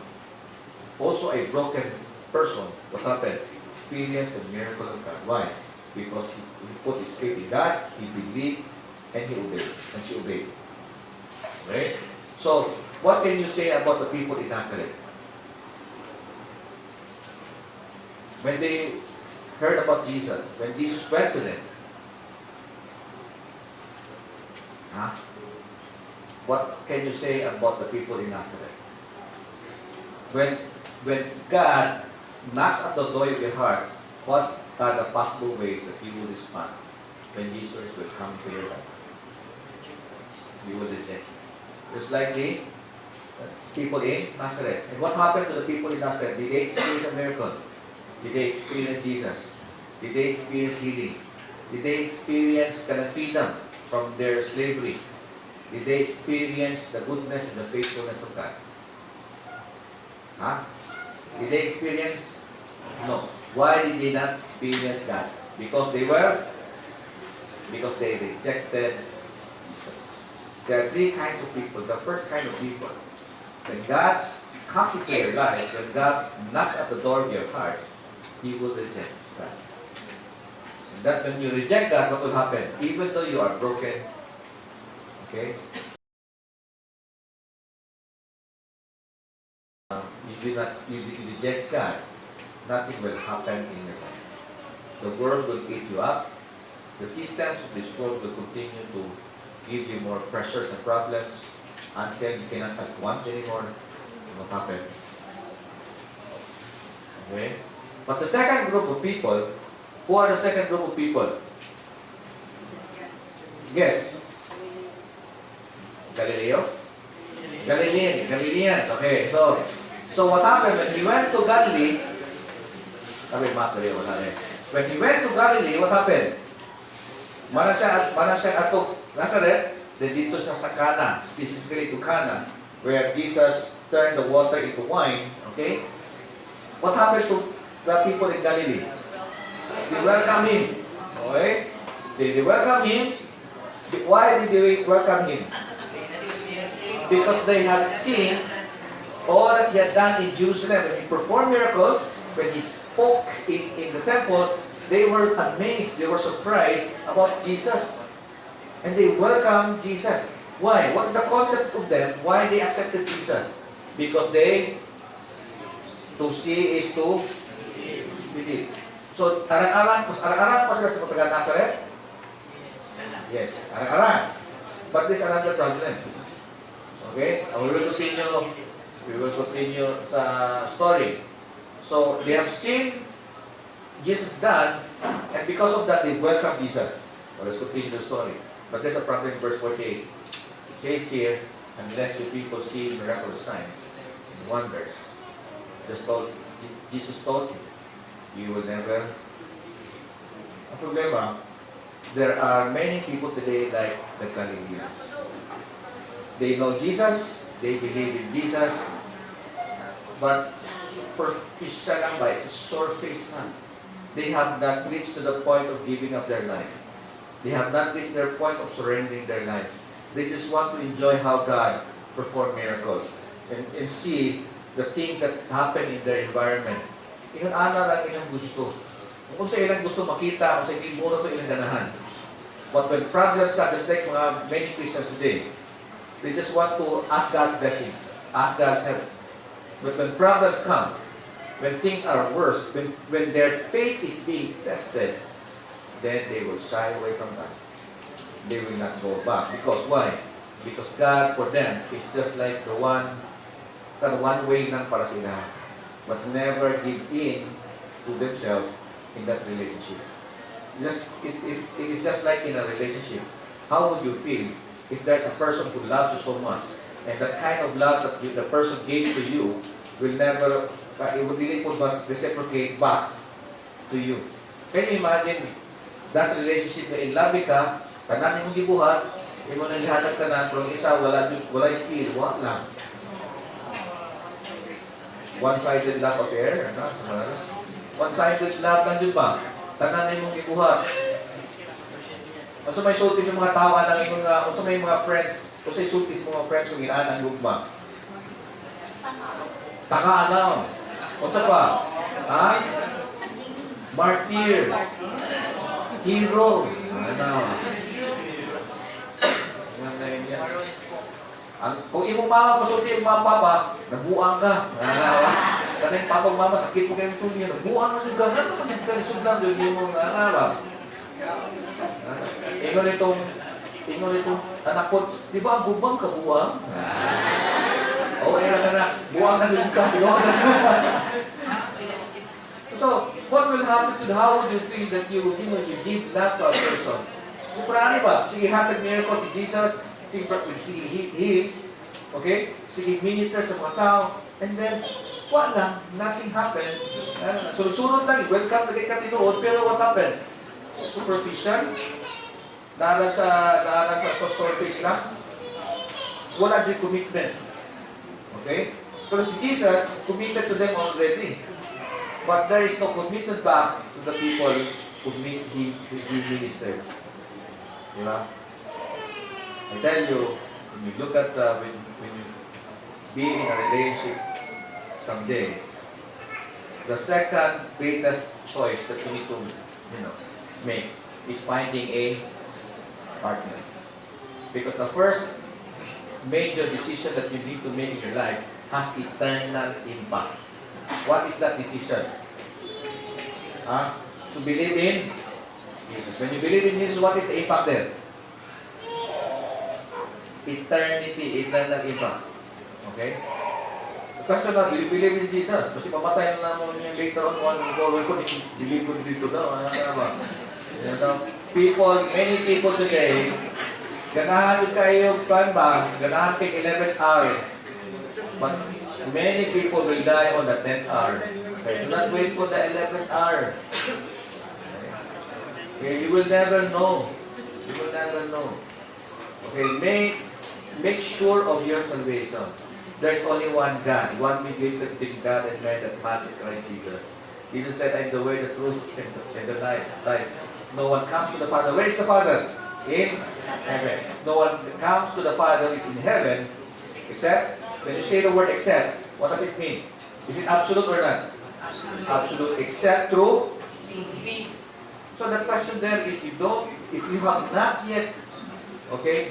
also a broken person. What happened? Experienced the miracle of God. Why? Because he put his faith in God, he believed, and he obeyed. And she obeyed. Right? So, what can you say about the people in Nazareth? When they heard about Jesus, when Jesus went to them, what can you say about the people in Nazareth? When God knocks at the door of your heart, what are the possible ways that you will respond when Jesus will come to your life? You will reject him. Just likely, people in Nazareth. And what happened to the people in Nazareth? Did they experience a miracle? Did they experience Jesus? Did they experience healing? Did they experience freedom from their slavery? Did they experience the goodness and the faithfulness of God? Did they experience? No. Why did they not experience God? Because they rejected Jesus. There are three kinds of people. The first kind of people, when God comes into your life, when God knocks at the door of your heart, He will reject God. And that when you reject God, what will happen? Even though you are broken, okay? You reject God, nothing will happen in your life. The world will eat you up. The systems of this world will continue to give you more pressures and problems until you cannot advance anymore. What happens? Okay? But the second group of people, who are the second group of people? Yes. Galileo? Galileans. Okay, so what happened when he went to Galilee? When he went to Galilee, what happened? Mana siya ato Nazareth, then dito siya sa Cana, specifically to Cana, where Jesus turned the water into wine. Okay? What happened to the people in Galilee? They welcome him. Okay? They welcome him. Why did they welcome him? Because they had seen all that he had done in Jerusalem. When he performed miracles, when he spoke in the temple, they were amazed, they were surprised about Jesus. And they welcomed Jesus. Why? What's the concept of them? Why they accepted Jesus? Because to see is to believe. So, arang-arang pa sila sa taga Nazareth? Yes, arang-arang. But there's another problem. Okay? We will continue sa story. So, they have seen Jesus done, and because of that, they welcome Jesus. Well, let's continue the story. But there's a problem in verse 48. It says here, unless you people see miraculous signs and wonders, Jesus told you, you will never. Ang problema, there are many people today like the Galileans. They know Jesus, they believe in Jesus, but superficial lang ba? It's a surface man. They have not reached to the point of giving up their life. They have not reached their point of surrendering their life. They just want to enjoy how God perform miracles and see the things that happen in their environment. Ingon ana lang ilang gusto. Kung sa ilang gusto makita, kung sa hindi muna ito ilang ganahan. But when problems come, just like many Christians today, they just want to ask God's blessings, ask God's help. But when problems come, when things are worse, when their faith is being tested, then they will shy away from God. They will not go back. Because why? Because God for them is just like the one way lang para sila. But never give in to themselves in that relationship. It is just like in a relationship. How would you feel if there's a person who loves you so much, and that kind of love that the person gave to you will never, it would really reciprocate back to you? Can you imagine that relationship na in love ka, tanan mong gibuhat, imo nang gihatag tanan, pero isa wala feel, wala lang. One-sided love affair, ano? One-sided love lang yun ba? Tanan mong gibuhat. Unsa may sulti sa mga tao anang ingon nga, unsa may mga friends, unsa may sulti sa mga friends kung inaan ang gugma? Taka unsa pa? Ha? Martyr. Hero. Ano? Kung imong mama pasulti yung mga papa, nabuang ka. Kanang papa ug mama sakit mo kayo ito niya, nabuang na juga. Ano man yung sugdan doon yung mga ba? Ingon itong anak ko, di ba ang bubang kabuang? Oo, era ka na. Buang na sa ka. So, what will happen to how would you feel that you give love to a person? So, parang ba? Sige, hatag miracle si Jesus, sige, heal, okay? Sige, minister sa mga tao, and then, wala, nothing happened. So, sunod lang, welcome, nagay ka tinuod, pero what happened? Superficial, nara sa surface lang, wala din commitment. Okay? Pero si Jesus, committed to them already. But there is no commitment back to the people who he ministered. Diba? I tell you, when you look at, when you be in a relationship someday, the second greatest choice that you need to, make is finding a partner. Because the first major decision that you need to make in your life has eternal impact. What is that decision? To believe in Jesus. When you believe in Jesus, what is the impact there? Eternity, eternal impact. Okay? The question na, do you believe in Jesus? Kasi pamatayan na mo yung later on, ko believe ko dito daw. Many people today, ganahan kayo ganahan take 11th hour. But many people will die on the 10th hour. Okay, do not wait for the 11th hour. Okay, you will never know. You will never know. Okay, make sure of your salvation. There's only one God, one mediator between God and man, that man is Christ Jesus. Jesus said, I am the way, the truth, and the life. No one comes to the Father. Where is the Father? In heaven. No one comes to the Father is in heaven, except, when you say the word except, what does it mean? Is it absolute or not? Absolute, except through. So the question there, if you have not yet,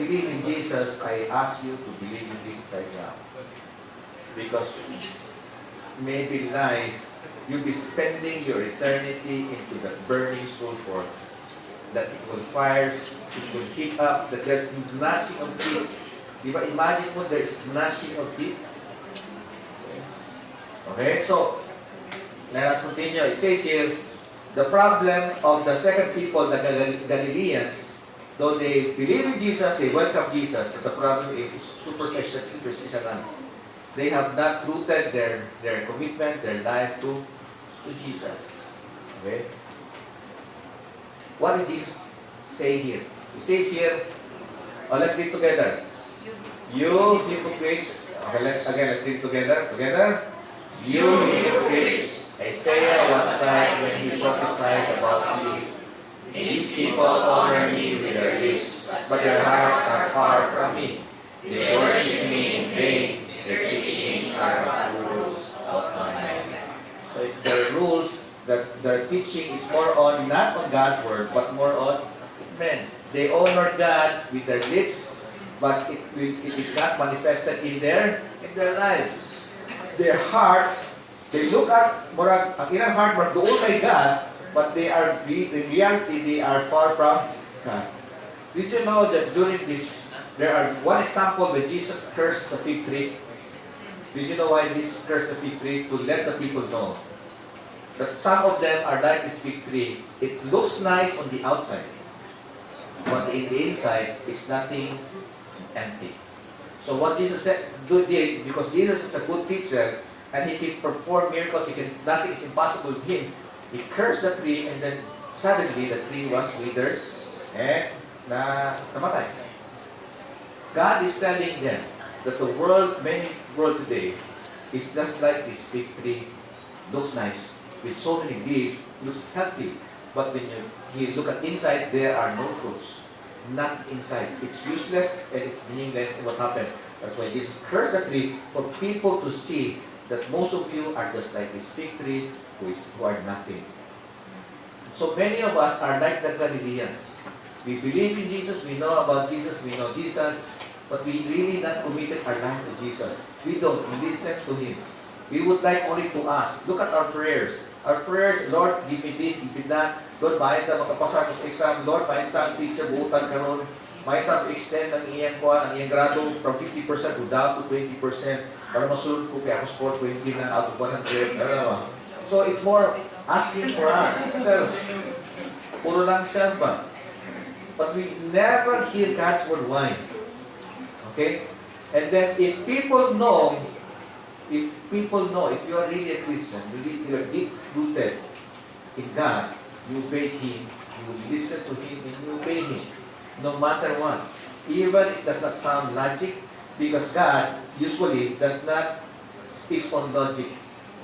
believe in Jesus, I ask you to believe in Jesus right now. Because maybe life, you'll be spending your eternity into the burning sulfur, that it will fire, it will heat up, that there's gnashing of teeth. Diba, imagine mo there's gnashing of teeth. Okay, so, let us continue. It says here, the problem of the second people, the Galileans, though they believe in Jesus, they welcome Jesus, but the problem is superficial. They have not rooted their commitment, their life to Jesus. Okay? What does Jesus say here? He says here, let's read together. You hypocrites. Okay, let's read together. Together. You hypocrites, Isaiah was right when he prophesied about you. These people honor me with their lips, but their hearts are far from me. They worship me in vain. Their teachings are but rules of man. So their rules, their teaching is more on, not on God's word, but more on men. They honor God with their lips, but it is not manifested in their lives. Their hearts, they look at, murag, ang ilang heart, murag doon kay God, but they are, in reality, they are far from God. Did you know that during this, there are one example when Jesus cursed the fig tree? Did you know why Jesus cursed the fig tree? To let the people know that some of them are like this fig tree. It looks nice on the outside, but in the inside is nothing, empty. So what Jesus said, did, because Jesus is a good teacher and he can perform miracles, nothing is impossible with him. He cursed the tree and then suddenly the tree was withered and namatay. God is telling them that the world, many world today, is just like this fig tree. Looks nice, with so many leaves, looks healthy. But when you look at inside, there are no fruits. Not inside. It's useless and it's meaningless. And what happened? That's why Jesus cursed the tree, for people to see that most of you are just like this fig tree who are nothing. So many of us are like the Galileans. We believe in Jesus, we know about Jesus, we know Jesus, but we really not committed our life to Jesus. We don't listen to Him. We would like only to ask. Look at our prayers. Our prayers, Lord, give me this, give me that. Lord, mahita makapasa ko sa exam. Lord, mahita ang teacher, buutan karon. Mahita extend ang iyang kuha, ang iyang grado from 50% to down to 20% para masulod ko kaya ako score 20 na out of 100. So it's more asking for us, self. Puro lang self ba? But we never hear God's word why. Okay? And then if people know, if you are really a Christian, you are deep-rooted in God, you obey Him, you listen to Him, and you obey Him, no matter what. Even it does not sound logic, because God usually does not speak on logic.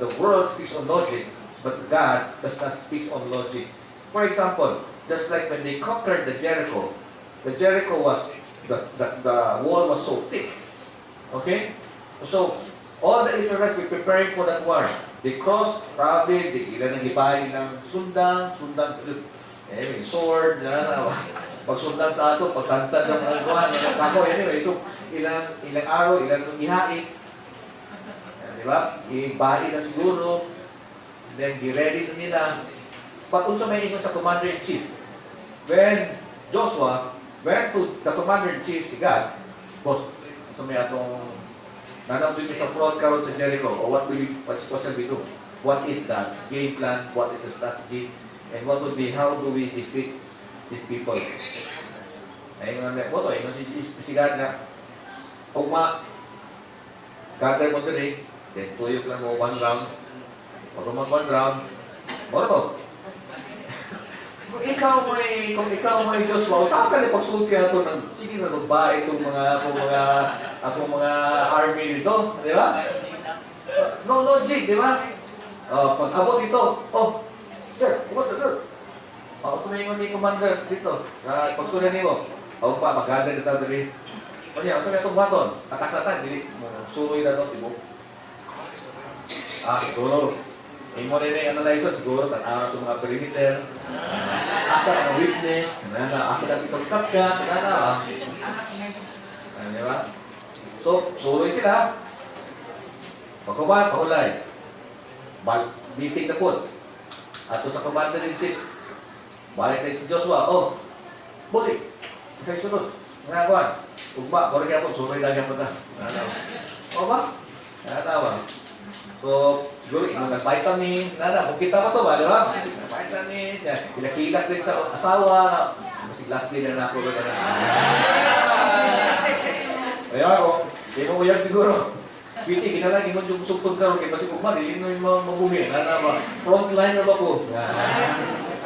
The world speaks on logic, but God does not speak on logic. For example, just like when they conquered the Jericho was, the wall was so thick. Okay? So, all the Israelites were preparing for that war. They crossed, probably, ilan ang ibahin ng sundan, sword, pag sundan sa ato, pagtantad ng mga kuhan, kako, anyway, so, ilang araw, ilang ihain, di ba? Ibahin na siguro, then gi-ready na nila. But unsa may ingon sa commander-in-chief? When Joshua went to the commander-in-chief, si God, boss, unsa may atong nanawin sa front karon sa Jericho, or what shall we do? What is the game plan? What is the strategy? And what would be, how do we defeat these people? Ayun nga, mo to, ayun si God na, pagma, gather mo din then tuyok lang mo one round, pag one round, mo to. Kung ikaw may Joshua, saan ka na pagsulti na ito ng, sige na magba itong akong mga army nito, di ba? No logic, di ba? Pag abot ito, sir, abot na doon. Sumayin mo ni commander dito, sa pagsunan niyo. Pa, mag-gather na tayo dali. Kanya, saan itong baton? Tatak-tatak, dili, suroy na doon, di mo. Siguro. Imo rin yung analyzer, siguro, tanaw itong mga perimeter. Asa ang weakness, asa lang itong kapka, di ba? So, suroy sila. Pagkawan, pahulay. Meeting na po. At sa commander-in-chief, balik na si Joshua, buti, isang sunod. Nga kuhan, ugma, kore kaya po, suroy lang yan po na. Ba? Natawa. So, siguro, mga vitamins, kung kita mo ito ba, di ba? Vitamins, ilakilat rin sa asawa, kasi last day na ako rin na. Kaya ako, sino uyag siguro. Piti, kinalagi mo yung sugtong karoon, kaya kasi kung mali, yun yung mga mabuhi, frontline na ba ko?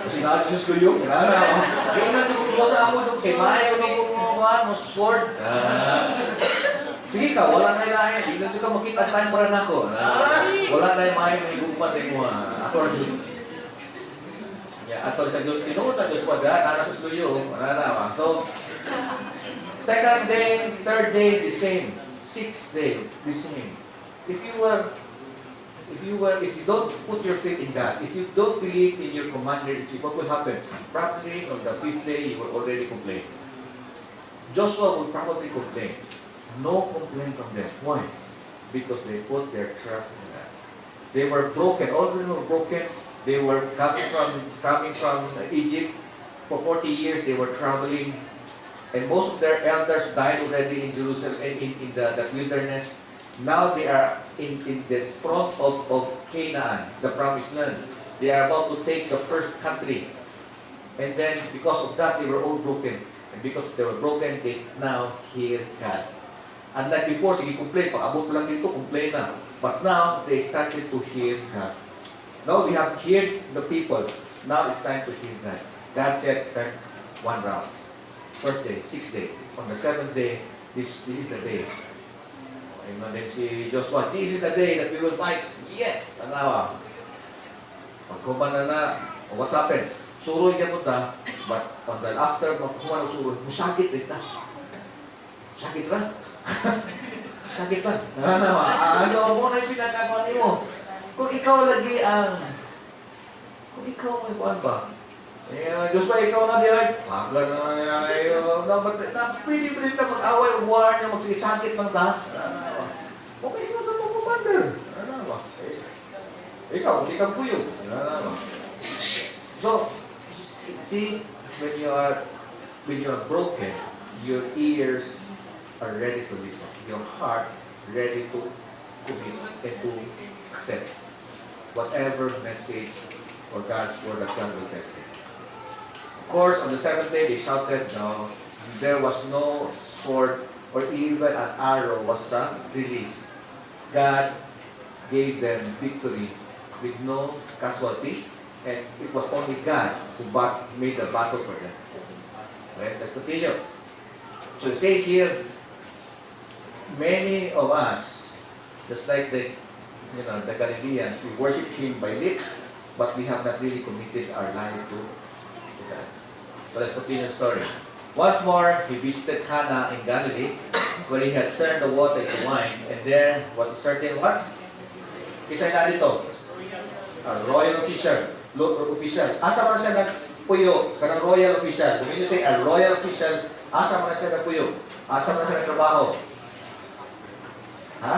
Kasi na-adjust ko yung, yung na-adjust ko sa ako, kay Maya, sword. Sige ka, wala na ilahin. Hindi na ka makita time para na ako. Wala na yung mga higugma sa imo. Ako rin yun. Atol sa Diyos, tinuod na Diyos wala, nara sa studio. Wala na. So, second day, third day, the same. Sixth day, the same. If you don't put your faith in God, if you don't believe in your commander, what will happen? Probably on the fifth day, you will already complain. Joshua will probably complain. No complaint from them. Why? Because they put their trust in God. They were broken. All of them were broken. They were coming from Egypt. For 40 years, they were traveling. And most of their elders died already in Jerusalem, in the wilderness. Now they are in the front of Canaan, the promised land. They are about to take the first country. And then, because of that, they were all broken. And because they were broken, they now hear God. Unlike before, sige, complain. Pag abot lang dito, complain na. But now, they started to hear God. Now we have heard the people. Now it's time to hear God. God said, turn one round. First day, sixth day. On the seventh day, this is the day. And then si Joshua, this is the day that we will fight. Yes! Anawa. Pagkuman na, what happened? Suroy ka punta, but after magkuman ng suroy, musakit din ta. Sakit ra? Sakit ra? Anawa. Ano mo na yung pinagkakaman mo? Kung ikaw lagi ang, kung ikaw may kuhan ba? Diyos ba, ikaw na diyan? Saga na niya, pwede na mag-away, war niya, magsakit ng ta. Okay, ikaw sa mga commander. Ikaw, hindi kang puyo. So, see, when you are broken, your ears are ready to listen. Your heart ready to commit and to accept whatever message or God's word that God will tell you. Of course, on the seventh day, they shouted, no, there was no sword or even an arrow was released. God gave them victory with no casualty, and it was only God who made the battle for them. Okay, let's continue. So it says here, many of us, just like the Galileans, we worship Him by lips, but we have not really committed our life to God. So let's continue the story. Once more, he visited Cana in Galilee, where he had turned the water into wine, and there was a certain what? Kisay na dito? A royal official. Asa man siya nagpuyo? Kanang royal official. When you say a royal official, asa man siya nagpuyo? Asa man siya nagtrabaho? Ha?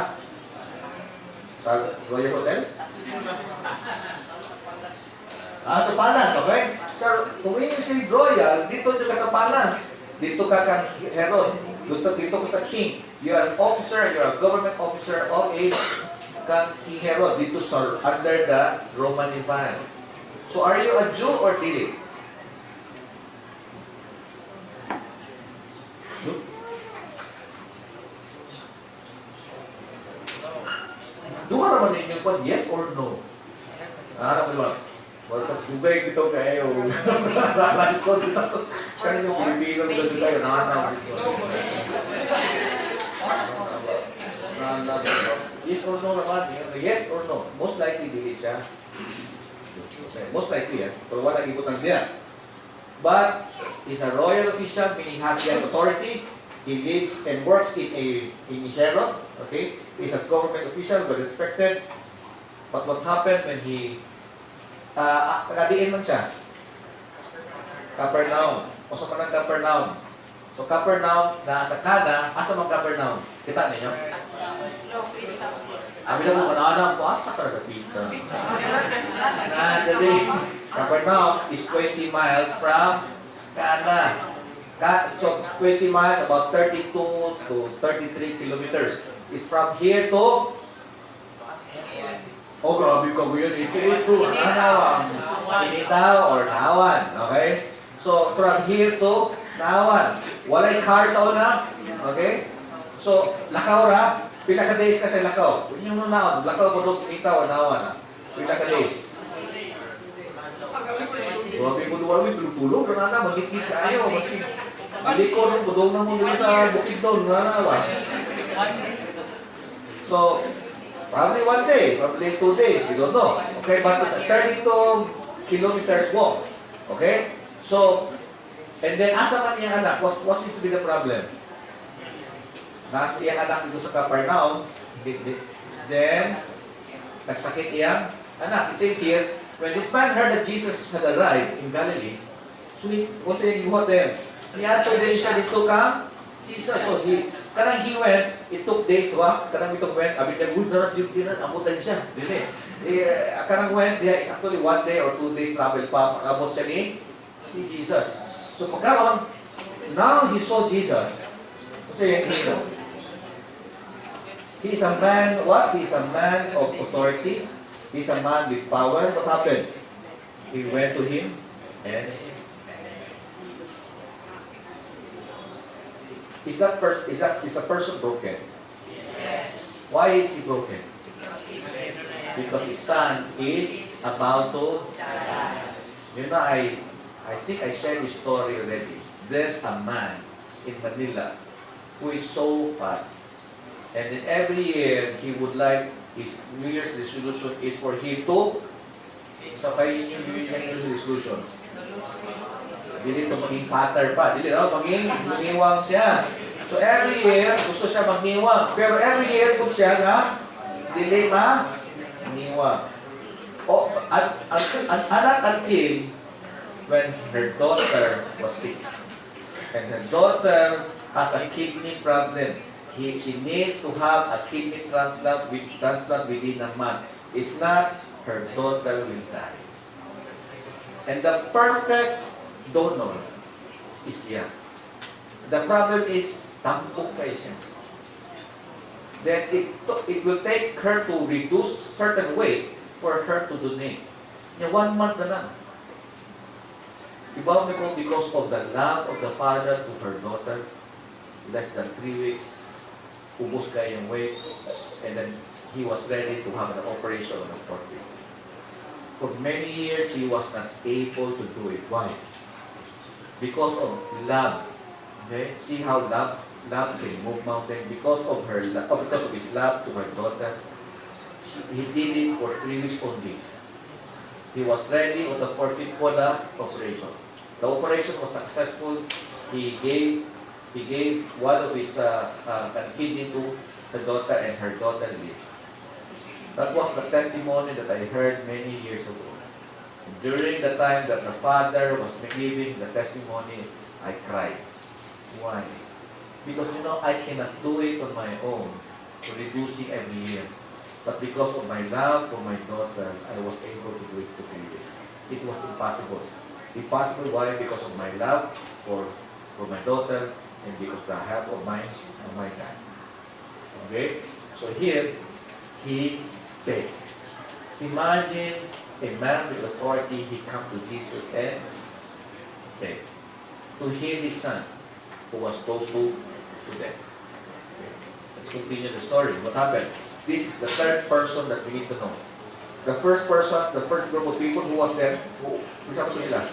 Sa Royal Hotel? Sa Palace, okay? So, kung you say royal, dito ka sa Palace. Dito ka kang Herod. Dito ka sa king. You are an officer, you are a government officer of a kang King Herod. Dito sa under the Roman Empire. So, are you a Jew or dili? Jew? Doon ka naman ninyo po, yes or no? Ano ba? Wala tugay dito kayo. Lalasod dito. Kaya yung Pilipino dito kayo. Nakanaw dito. Yes or no naman. Yes or no. Most likely dili siya. Most likely pero wala ibutang niya. But he's a royal official, meaning he has authority. He lives and works in Herod. Okay? He's a government official, but respected. But what happened when he tagadiin man siya? Capernaum. O sa manang Capernaum. So Capernaum, nasa Cana, asa man Capernaum? Kita ninyo? Abi na mo mananang po, asa ka nagpita? Capernaum is 20 miles from Cana. So 20 miles, about 32 to 33 kilometers. Is from here to grabe ka mo yun. Ito, Nahawan. Initaw or Nahawan. Okay? So, from here to Nahawan. Walay car sa una. Okay? So, Lakaw ra. Pila ka days ka sa Lakaw. Kung yung Nahawan, Lakaw po doon sa Initaw o Nahawan. Pila ka days. Grabe mo doon. Tulog ka na. Magkikit ka ayaw. Maski. Hindi ko nung budong na mo doon sa bukid doon. Nahawan. So, probably 1 day, probably 2 days, we don't know. Okay, but it's a 32 kilometers walk. Okay? So, and then asa man iyang anak? What seems to be the problem? Nasa iyang anak dito sa Capernaum, then, nagsakit iyang anak. It says here, when this man heard that Jesus had arrived in Galilee, so what's the gibuhat there? Niyato din siya dito ka Jesus. So kanang he went, it took days to kanang itong went, abit niya, good na rin, abutan siya. Dili. Kanang went, there is actually 1 day or 2 days travel pa, makabot siya ni Jesus. So pagkaroon, now he saw Jesus. What's the hero? He is a man, what? He is a man of authority. He is a man with power. What happened? He went to him and is the person broken? Yes. Why is he broken? Because his son is about to die. You know, I think I shared this story already. There's a man in Manila who is so fat. And then every year, he would like, his New Year's resolution is for him to, sa kayo yung New Year's resolution. Dili ito maging fatter pa. Dili maging lumiwang siya. So every year, gusto siya magniwang. Pero every year, kung siya nga, dili maniwang. O, anak until when her daughter was sick. And her daughter has a kidney problem. She needs to have a kidney transplant within a month. If not, her daughter will die. And the perfect donor is siya. The problem is, tampok kayo siya. Then it will take her to reduce certain weight for her to donate. 1 month na lang. Diba because of the love of the father to her daughter, less than 3 weeks, ubos kayo yung weight, and then he was ready to have an operation on the 4th week. For many years, he was not able to do it. Why? Because of love. Okay? See how love can move mountain. Because of her love, because of his love to her daughter, he did it for 3 weeks only. He was ready on the 4th week for the operation. The operation was successful. He gave one of his kidney to her daughter, and her daughter lived. That was the testimony that I heard many years ago. During the time that the father was giving the testimony, I cried. Why? Because I cannot do it on my own, reducing every year. But because of my love for my daughter, I was able to do it for 3 years. It was impossible. Impossible, why? Because of my love for my daughter, and because of the help of my dad. Okay? So here, he begged. Imagine a man with authority, he come to Jesus and begged to heal his son who was close to death. Okay. Let's continue the story. What happened? This is the third person that we need to know. The first person, the first group of people who was there, isa po sila?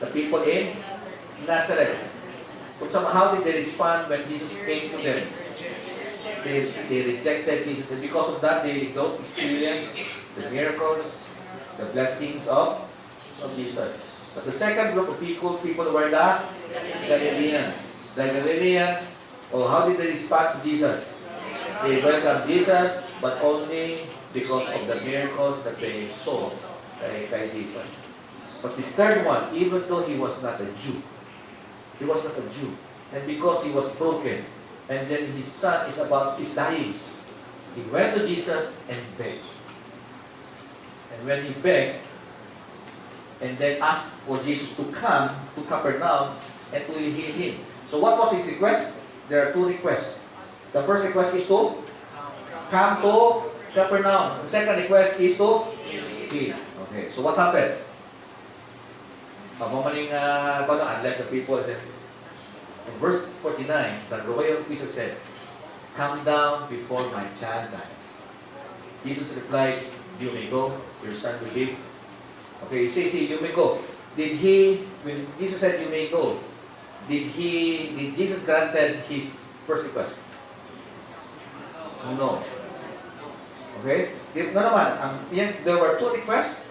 The people in Nazareth. How did they respond when Jesus came to them? They rejected Jesus, and because of that, they don't experience the miracles, the blessings of Jesus. But the second group of people were the Galileans. The Galileans, how did they respond to Jesus? They welcomed Jesus, but only because of the miracles that they saw by Jesus. But this third one, even though he was not a Jew, and because he was broken, and then his son is dying, he went to Jesus and begged. And when he begged, and then asked for Jesus to come to Capernaum and to heal him. So what was his request? There are 2 requests. The first request is to come to Capernaum. The second request is to heal. Okay, so what happened? Unless the people, in verse 49, the royal priest said, "Come down before my child dies." Jesus replied, "You may go, your son will live." Okay, you see, you may go. When Jesus said you may go, did Jesus granted his first request? No. Okay? Nga naman, there were two requests.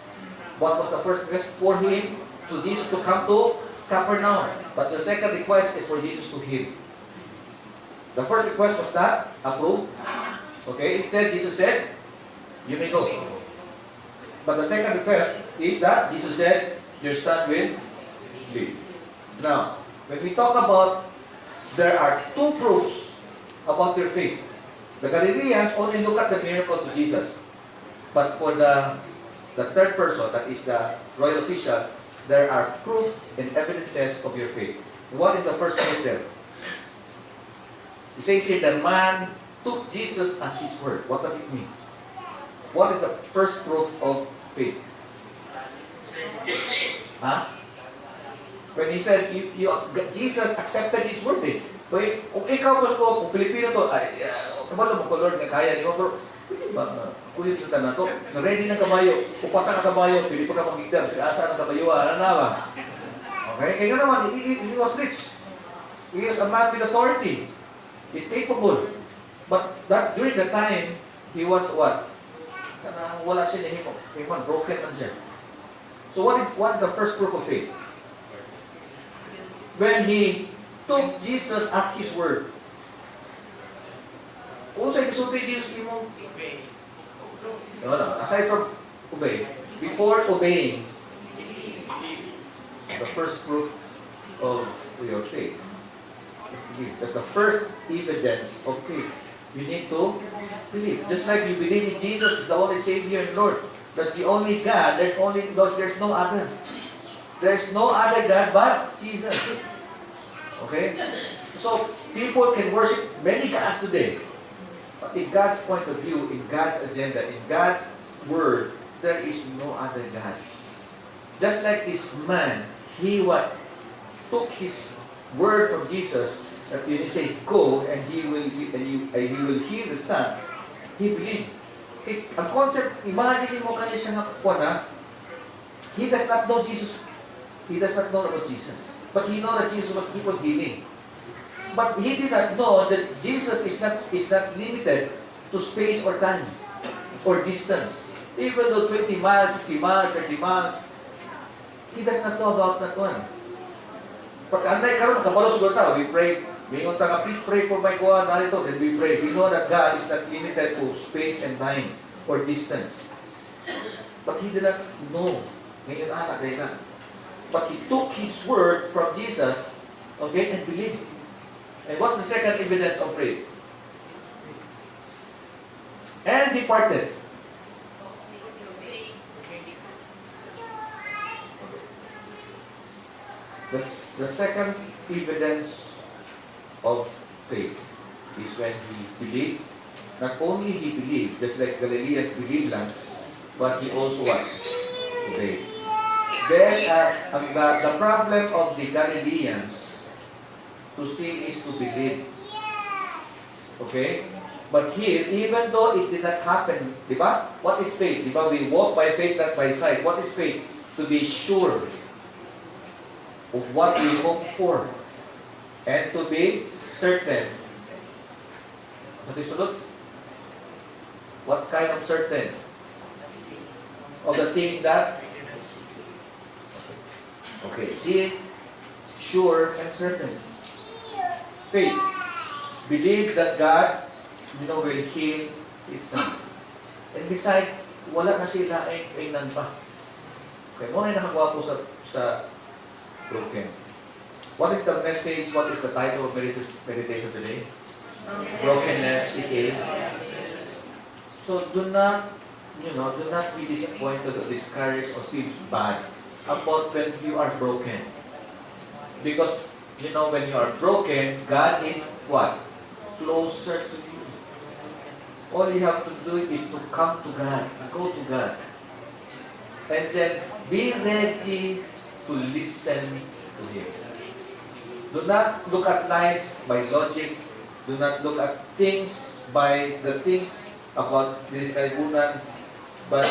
What was the first request? For him, to Jesus to come to Capernaum. But the second request is for Jesus to heal. The first request was not approved. Okay? Instead, Jesus said, you may go. But the second request is that Jesus said, your son will live. Now, when we talk about, there are two proofs about your faith. The Galileans only look at the miracles of Jesus. But for the third person, that is the royal official, there are proof and evidences of your faith. What is the first proof there? It says here, the man took Jesus at his word. What does it mean? What is the first proof of faith? Huh? When he said, Jesus accepted his word eh. Kung ikaw gusto, kung Pilipino to, ay, kabalo mo ko Lord nga kaya, di ba bro? Pwede ba, kulit kita na to, na-ready ng kabayo, upata ka kabayo, pwede pa ka magigdam, si asa ng kabayo, ano na ba? Okay? Kaya naman, he was rich. He was a man with authority. He's capable. But during that time, he was what? Wala siya na himon, broken man siya. So what is the first proof of faith? When he took Jesus at his word. Kung sa'yo kasulti Jesus mo, aside from obey, before obeying, the first proof of your faith. That's the first evidence of faith. You need to believe. Just like you believe in Jesus is the only Savior and Lord. That's the only God. There's no other. There's no other God but Jesus. Okay? So, people can worship many gods today. But in God's point of view, in God's agenda, in God's word, there is no other God. Just like this man, he took his word from Jesus, that when he said, go, and he will heal the son, he believed. Ang concept, imagine mo kanya siya nga he does not know Jesus. He does not know about Jesus. But he know that Jesus was keep on healing. But he did not know that Jesus is not limited to space or time or distance. Even though 20 miles, 50 miles, 30 miles, he does not know about that one. Pag anday karon kabalo siguro ta, we pray, mingon ta nga, please pray for my kuha narito, then we pray. We know that God is not limited to space and time or distance. But he did not know. Ngayon anak day na. But he took his word from Jesus, okay, and believed. And what's the second evidence of faith? And departed. The second evidence of faith is when he believed. Not only he believed, just like Galileans believed lang, but he also what? Obeyed. There's the problem of the Galileans to see is to believe. Okay? But here, even though it did not happen, di ba? What is faith? Di ba? We walk by faith, not by sight. What is faith? To be sure of what we hope for and to be certain. Sa tisulod? What kind of certain? Of the thing that okay, see, sure and certain. Faith. Believe that God, will heal His Son. And besides, wala na sila ay kainan pa. Okay, muna yung nakakuha po sa broken. What is the message? What is the title of meditation today? Brokenness it is. So do not be disappointed or discouraged or feel bad about when you are broken. Because, when you are broken, God is what? Closer to you. All you have to do is to come to God, go to God. And then, be ready to listen to Him. Do not look at life by logic. Do not look at things by the things about this kaibunan. But,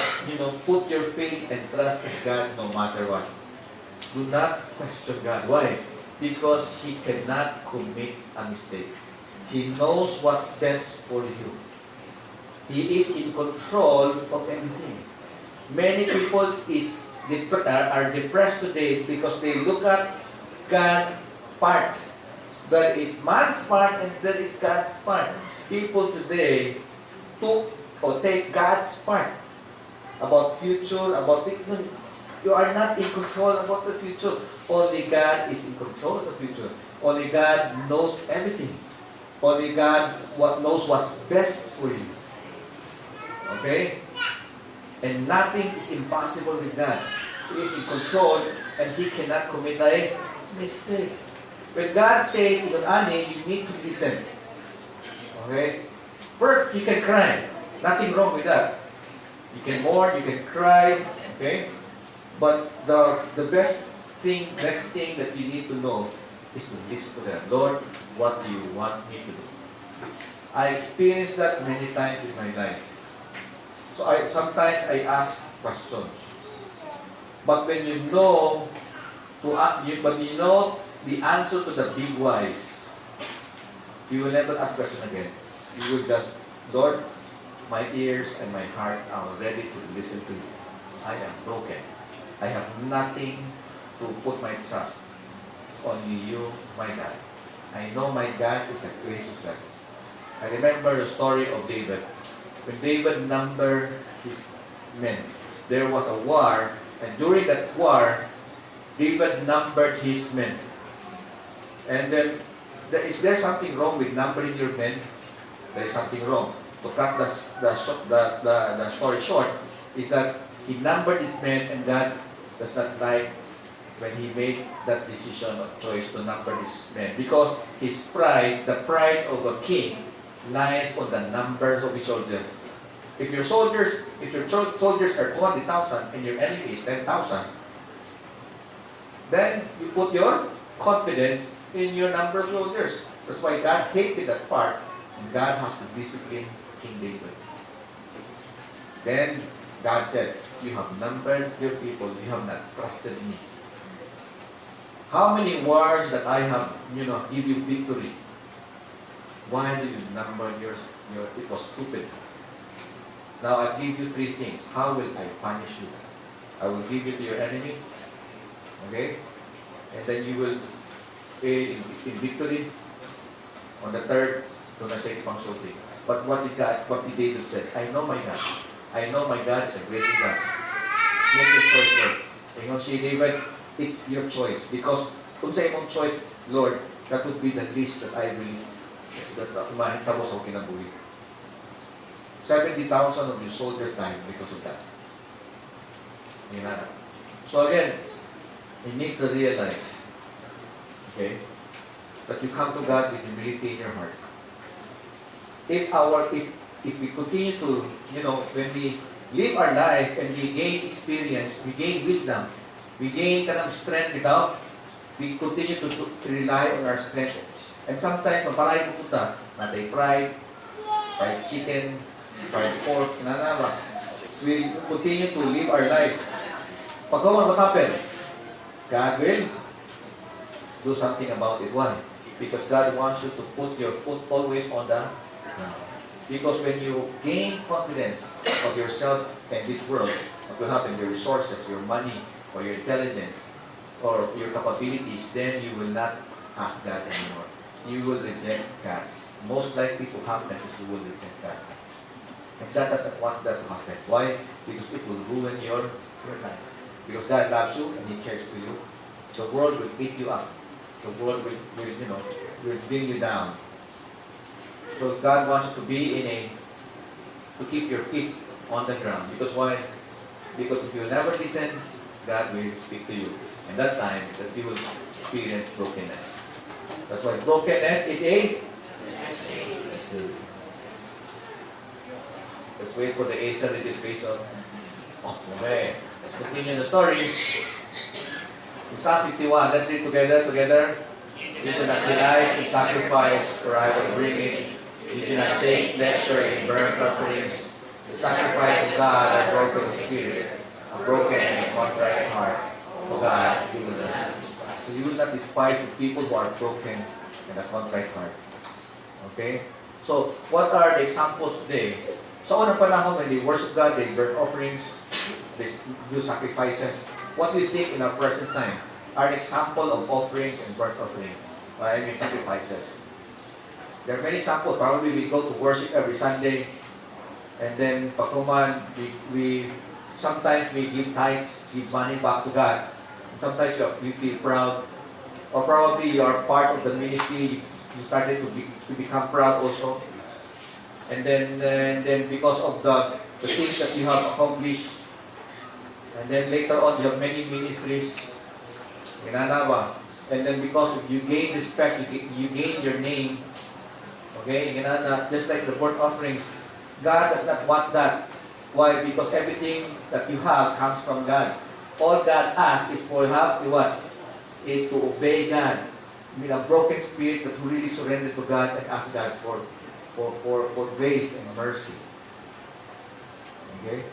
put your faith and trust in God no matter what. Do not question God. Why? Because He cannot commit a mistake. He knows what's best for you. He is in control of everything. Many people are depressed today because they look at God's part. There is man's part and there is God's part. People today take God's part about future, about you are not in control about the future. Only God is in control of the future. Only God knows everything. Only God knows what's best for you. Okay? And nothing is impossible with God. He is in control and He cannot commit a mistake. When God says, Ani, you need to listen. Okay? First, you can cry. Nothing wrong with that. You can mourn, you can cry. Okay? But the best thing, next thing that you need to know is to listen to God. Lord, what do you want me to do? I experienced that many times in my life. So sometimes I ask questions. But when you know the answer to the big whys, you will never ask question again. You will just, Lord, my ears and my heart are ready to listen to you. I am broken. I have nothing to put my trust. It's only you, my God. I know my God is a gracious God. I remember the story of David. When David numbered his men, there was a war, and during that war, David numbered his men. And then, is there something wrong with numbering your men? There is something wrong. To cut the story short, is that he numbered his men, and God does not like when he made that decision or choice to number his men. Because his pride, the pride of a king, lies on the numbers of his soldiers. If your soldiers are 20,000 and your enemy is 10,000, then you put your confidence in your number of soldiers. That's why God hated that part, and God has to discipline King David. Then God said, you have numbered your people, you have not trusted me. How many wars that I have, give you victory? Why do you number your it was stupid. Now I'll give you 3 things. How will I punish you? I will give you to your enemy. Okay? And then you will pay in victory. On the third, do not say pang sulti. But what did David say? I know my God. I know my God is a great God. Make your choice, Lord. And si David, it's your choice. Because kung sa imong choice, Lord, that would be the least that I will mahitabo sa kinabuhi. 70,000 of your soldiers died because of that. So again, you need to realize, okay, that you come to God with humility in your heart. If we continue to, when we live our life and we gain experience, we gain wisdom, we gain strength without, we continue to rely on our strength. And sometimes, maparay pupunta, natay fried chicken, fried pork, sinanaba. We continue to live our life. Pagkawan, what happened? God will do something about it. Why? Because God wants you to put your foot always on the ground. Because when you gain confidence of yourself and this world, what will happen? Your resources, your money, or your intelligence, or your capabilities, then you will not ask God anymore. You will reject God. Most likely to happen is you will reject God. And God doesn't want that to happen. Why? Because it will ruin your life. Because God loves you and He cares for you. The world will beat you up. The world will bring you down. So God wants you to be to keep your feet on the ground. Because why? Because if you will never listen, God will speak to you. And that time, that you will experience brokenness. That's why brokenness is a blessing. Let's wait for the Asa with his face on. Okay. Let's continue the story. In Psalm 51, let's read together. You do not delight in sacrifice, for I will bring it. You do not take pleasure in burnt offerings. The sacrifice of God a broken spirit, a broken and contrite heart. O God, you will not despise. So you will not despise the people who are broken and a contrite heart. Okay? So, what are the examples today? Sa unang panahon, when they worship God, they burn offerings, they do sacrifices. What we think in our present time are an example of offerings and burnt offerings. I mean sacrifices. There are many examples. Probably we go to worship every Sunday, and then pagkuman, we sometimes we give tithes, give money back to God. And sometimes you feel proud, or probably you are part of the ministry. You started to become proud also. And then because of the things that you have accomplished, and then later on you have many ministries, ginana. And then because you gain respect, you gain your name, okay, ginana. Just like the burnt offerings, God does not want that. Why? Because everything that you have comes from God. All God asks is for help. You what? To obey God. I mean, a broken spirit that really surrender to God and ask God for grace and mercy. Okay?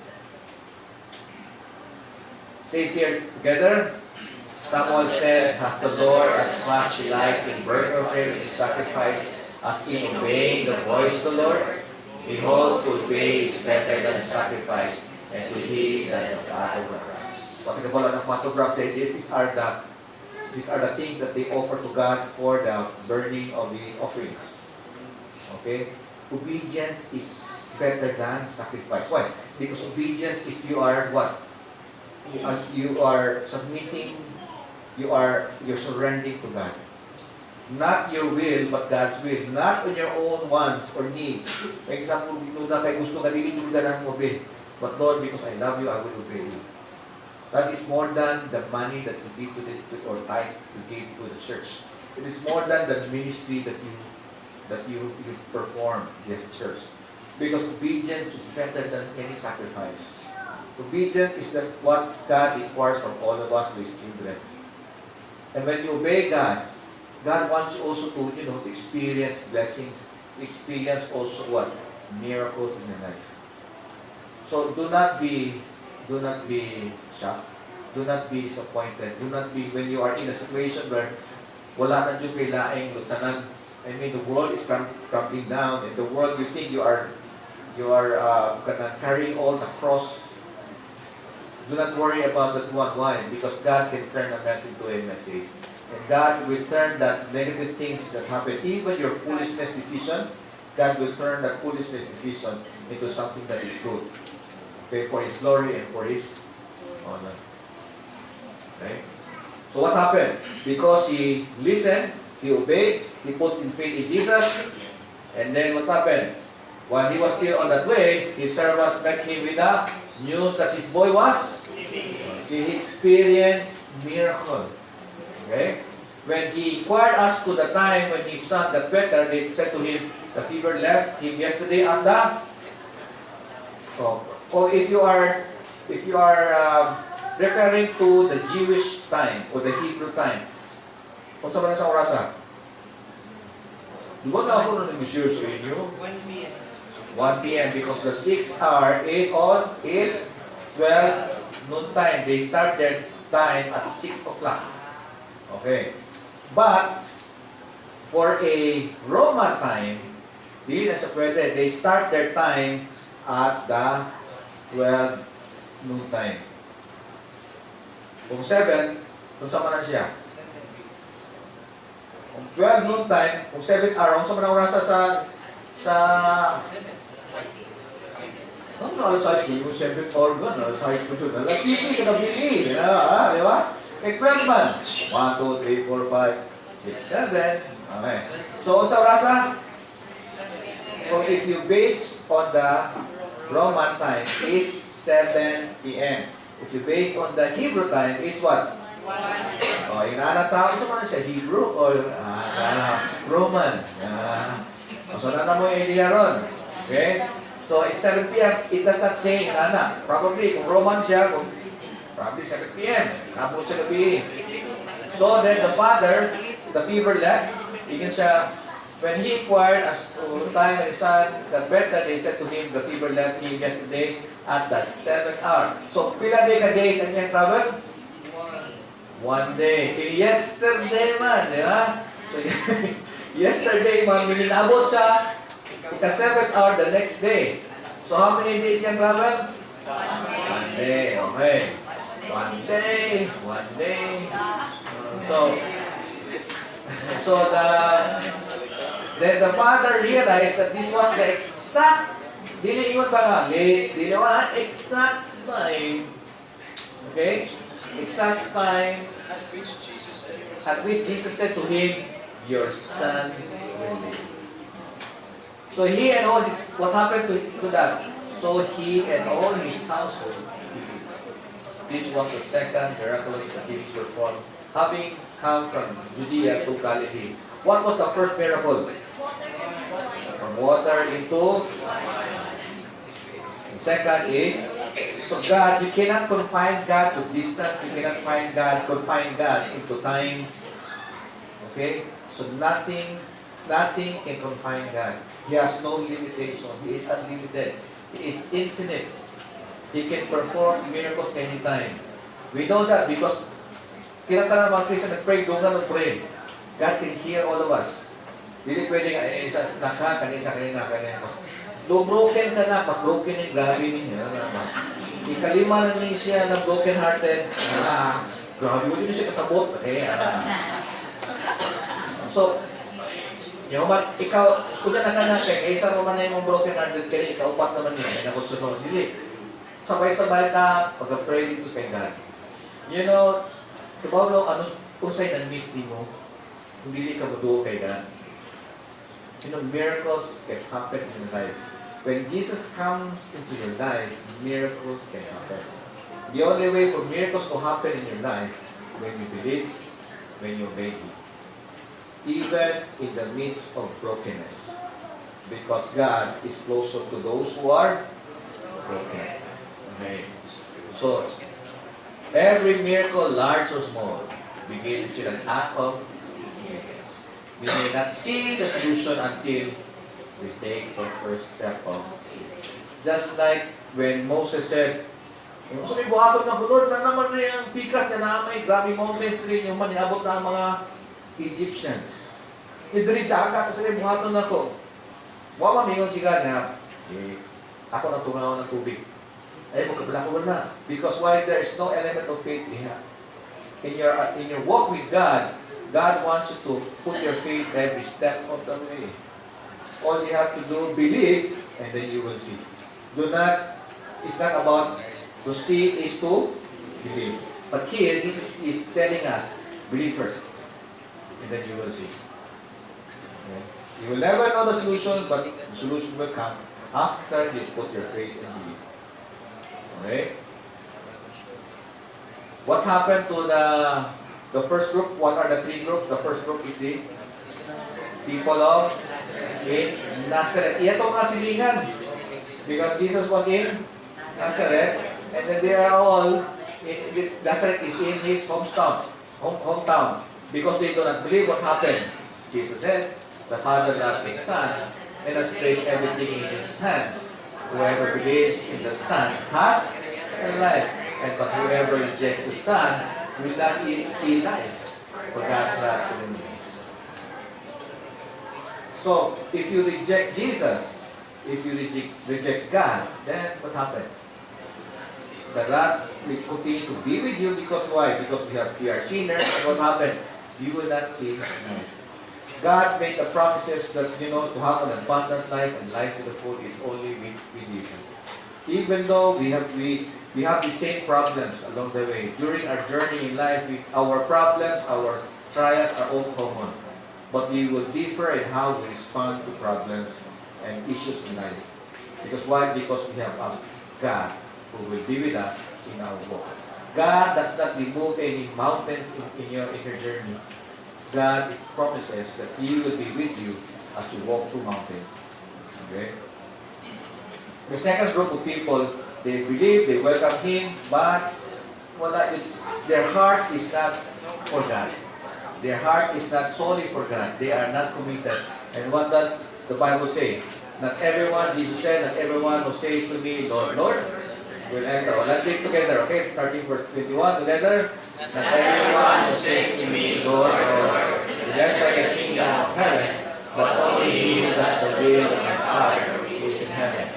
Says here together, someone said, has the Lord as much delight in burnt offerings and sacrifice as in obeying the voice of the Lord? Behold, to obey is better than sacrifice, and to heed than the fat of rams. What the call of fat of rams? These are the things that they offer to God for the burning of the offerings. Okay? Obedience is better than sacrifice. Why? Because obedience is you are what? You are submitting, you're surrendering to God. Not your will, but God's will. Not on your own wants or needs. For example, na kay gusto ka dili jud ka nang obey. But Lord, because I love you, I will obey you. That is more than the money that you give to or tithes you give to the church. It is more than the ministry that you perform in the church. Because obedience is better than any sacrifice. Obedience is just what God requires from all of us, His children. And when you obey God, God wants you also to, to experience blessings, experience also what? Miracles in your life. So do not be shocked. Do not be disappointed. Do not be, when you are in a situation where wala na dyan kay laing lutsanan. I mean, the world is crumbling down. In the world, you think you are carrying all the cross. Do not worry about that one. Why? Because God can turn a message to a message. And God will turn that negative things that happen, even your foolishness decision, God will turn that foolishness decision into something that is good. Okay, for His glory and for His honor. Okay? So what happened? Because he listened, he obeyed, he put in faith in Jesus, and then what happened? While he was still on that way, his servants met him with the news that his boy was. He experienced miracles. Okay? When he inquired as to the time when his son got better, they said to him, the fever left him yesterday at the... Oh, if you are referring to the Jewish time or the Hebrew time, kung sa sa orasa? Di ba na ako na nag-share sa inyo? 1 p.m. 1 p.m. because the 6 hour is 12 noon time. They start their time at 6 o'clock. Okay. But for a Roman time, di na sa pwede. They start their time at the 12 noon time. Kung 7, kung sama na siya. Kung 12 noon time, kung 7 hour, kung sama na orasa sa ano na alas 6 ko, yung 7 hour ba? Alas 6 ko ito. Alas 7 sa gabi. Di ba? Kay 12 man. 1, 2, 3, 4, 5, 6, 7. Okay. So, sa orasa, kung if you base on the Roman time, is 7 p.m. If you base on the Hebrew time, it's what? 1. Oh, inanatawag sa mga siya, Hebrew or Roman. So, nana mo yung idea ron. Okay? So, it's 7 p.m. It does not say, probably, kung Roman siya, probably 7 p.m. Napot siya gabi. So, then the father, the fever left. Even siya, when he inquired as to the time when his son got better, they said to him, the fever left him yesterday at the 7th hour. So, pila day ka days ang iyang travel? 1 day. Yesterday man, di ba? So, yesterday man, minabot siya ika 7th hour the next day. So how many days can travel? 1 day, okay. 1 day, 1 day. So the father realized that this was the exact, dili ingon ba nga, late, dili wala, exact time. Okay? Exact time at which Jesus said to him, your son will live. So he and all his, what happened to that? So he and all his household, this was the second miraculous that Jesus performed, having come from Judea to Galilee. What was the first miracle? From water into wine. The second is, so God, you cannot confine God to distance, you cannot confine God into time. Okay? So nothing can confine God. He has no limitation. He is unlimited. He is infinite. He can perform miracles anytime. We know that because kinata ng mga Christian nag-pray, dungan ng pray. God can hear all of us. Hindi pwedeng isa naka, kanisa kanina. Do broken ka na, mas broken yung grabe niya. Ikalima na niya siya na broken hearted. Grabe, hindi siya kasabot. So, yung ikaw, kunya na ka na, isa naman na yung broken hearted ka rin, ikaupat naman niya, nakutsunod. Hindi. Sabay-sabay na pag-pray dito sa God. You know, diba ano, kung sa'yo na-miss mo, hindi ka maduo kay God. You know, miracles can happen in your life. When Jesus comes into your life, miracles can happen. The only way for miracles to happen in your life, when you believe, when you obey Him. Even in the midst of brokenness. Because God is closer to those who are broken. Okay. So, every miracle, large or small, begins with an act of faith. We may not see the solution until we take the first step of faith. Just like when Moses said, yung sabi buhaton ng Lord, na naman rin ang pikas na naamay, grabe mountains rin yung maniabot na mga Egyptians. Idri dagat, sabi buhaton na ko. Wala mamingon sila na, ako na tungawan ng tubig. Ay, magkabala na. Because why? There is no element of faith in your walk with God. God wants you to put your faith every step of the way. All you have to do, believe, and then you will see. It's not about to see, is to believe. But here, Jesus is telling us, believe first, and then you will see. Okay? You will never know the solution, but the solution will come after you put your faith and believe. Okay? What happened to the first group? What are the three groups? The first group is the people of Nazareth. Iyan itong mga silingan. Because Jesus was in Nazareth, and then they are all, Nazareth is in his hometown. Because they do not believe what happened. Jesus said, the Father loved His Son, and has placed everything in His hands. Whoever believes in the Son has life, but whoever rejects the Son will not see life, for God's wrath will remain. So, if you reject Jesus, if you reject God, then what happened? The wrath will continue to be with you because why? Because we are sinners, and what happened? You will not see life. God made the promises that, to have an abundant life and life to the full, it's only with Jesus. Even though we have the same problems along the way. During our journey in life, our problems, our trials are all common. But we will differ in how we respond to problems and issues in life. Because why? Because we have a God who will be with us in our walk. God does not remove any mountains in your journey. God promises that He will be with you as you walk through mountains. Okay? The second group of people, they believe, they welcome Him, but their heart is not for God. Their heart is not solely for God. They are not committed. And what does the Bible say? Not everyone, Jesus said, not everyone who says to me, Lord, Lord, will enter. Well, let's read together, okay? Starting verse 21 together. Not everyone who says to me, Lord, Lord, will enter the kingdom of heaven, but only he who does the will of my Father who is in heaven.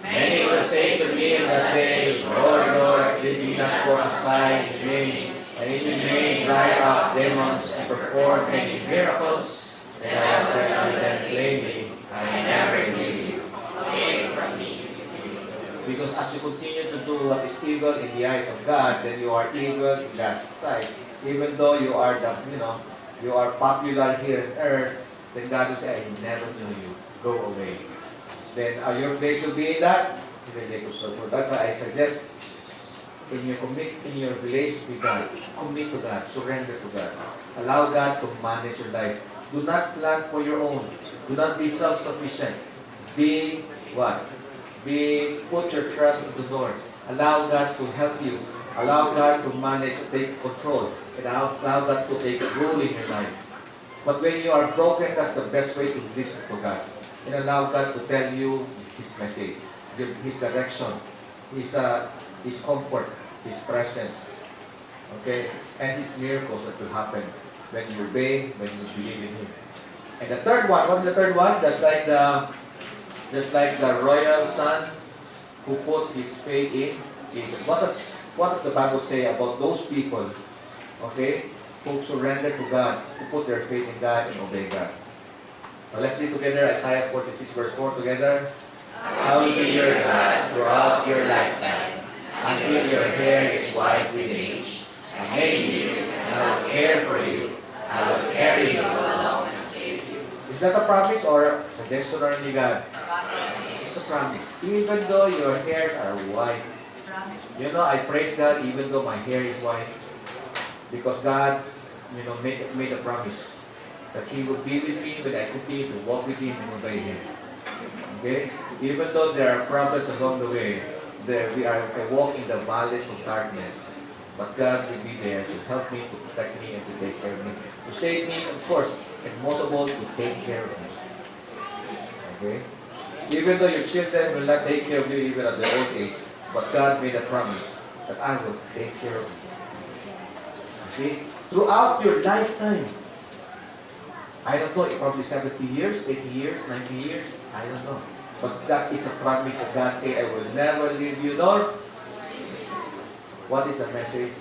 Many will say to me in that day, Lord, Lord, did you not prophesy in me, and in your name drive out demons and perform many miracles? And I will tell you then plainly, I never knew you. Away from me. Because as you continue to do what is evil in the eyes of God, then you are evil in God's sight. Even though you are you are popular here on earth, then God will say, I never knew you. Go away. Then your place will be in that. So that's why I suggest in your relationship with God, commit to God, surrender to God. Allow God to manage your life. Do not plan for your own. Do not be self-sufficient. Be what? Put your trust in the Lord. Allow God to help you. Allow God to manage, to take control. And allow God to take rule in your life. But when you are broken, that's the best way to listen to God. And allow God to tell you His message, His direction, His comfort, His presence. Okay? And His miracles that will happen when you obey, when you believe in Him. And the third one, what's the third one? Just like the royal son who put his faith in Jesus. What does the Bible say about those people, okay, who surrender to God, who put their faith in God and obey God? Now let's read together Isaiah 46 verse 4 together. I will be your God throughout your lifetime, until your hair is white with age. I made you, and I will care for you. I will carry you along and save you. Is that a promise or a suggestion or only God? It's a promise. Even though your hairs are white. You know, I praise God even though my hair is white. Because God, made a promise that He would be with me when I continue to walk with Him and obey Him. Okay? Even though there are problems along the way, I walk in the valleys of darkness. But God will be there to help me, to protect me, and to take care of me. To save me, of course, and most of all, to take care of me. Okay? Even though your children will not take care of you even at their old age, but God made a promise that I will take care of you. You see? Throughout your lifetime. I don't know, probably 70 years, 80 years, 90 years, I don't know. But that is a promise that God said, I will never leave you nor. What is the message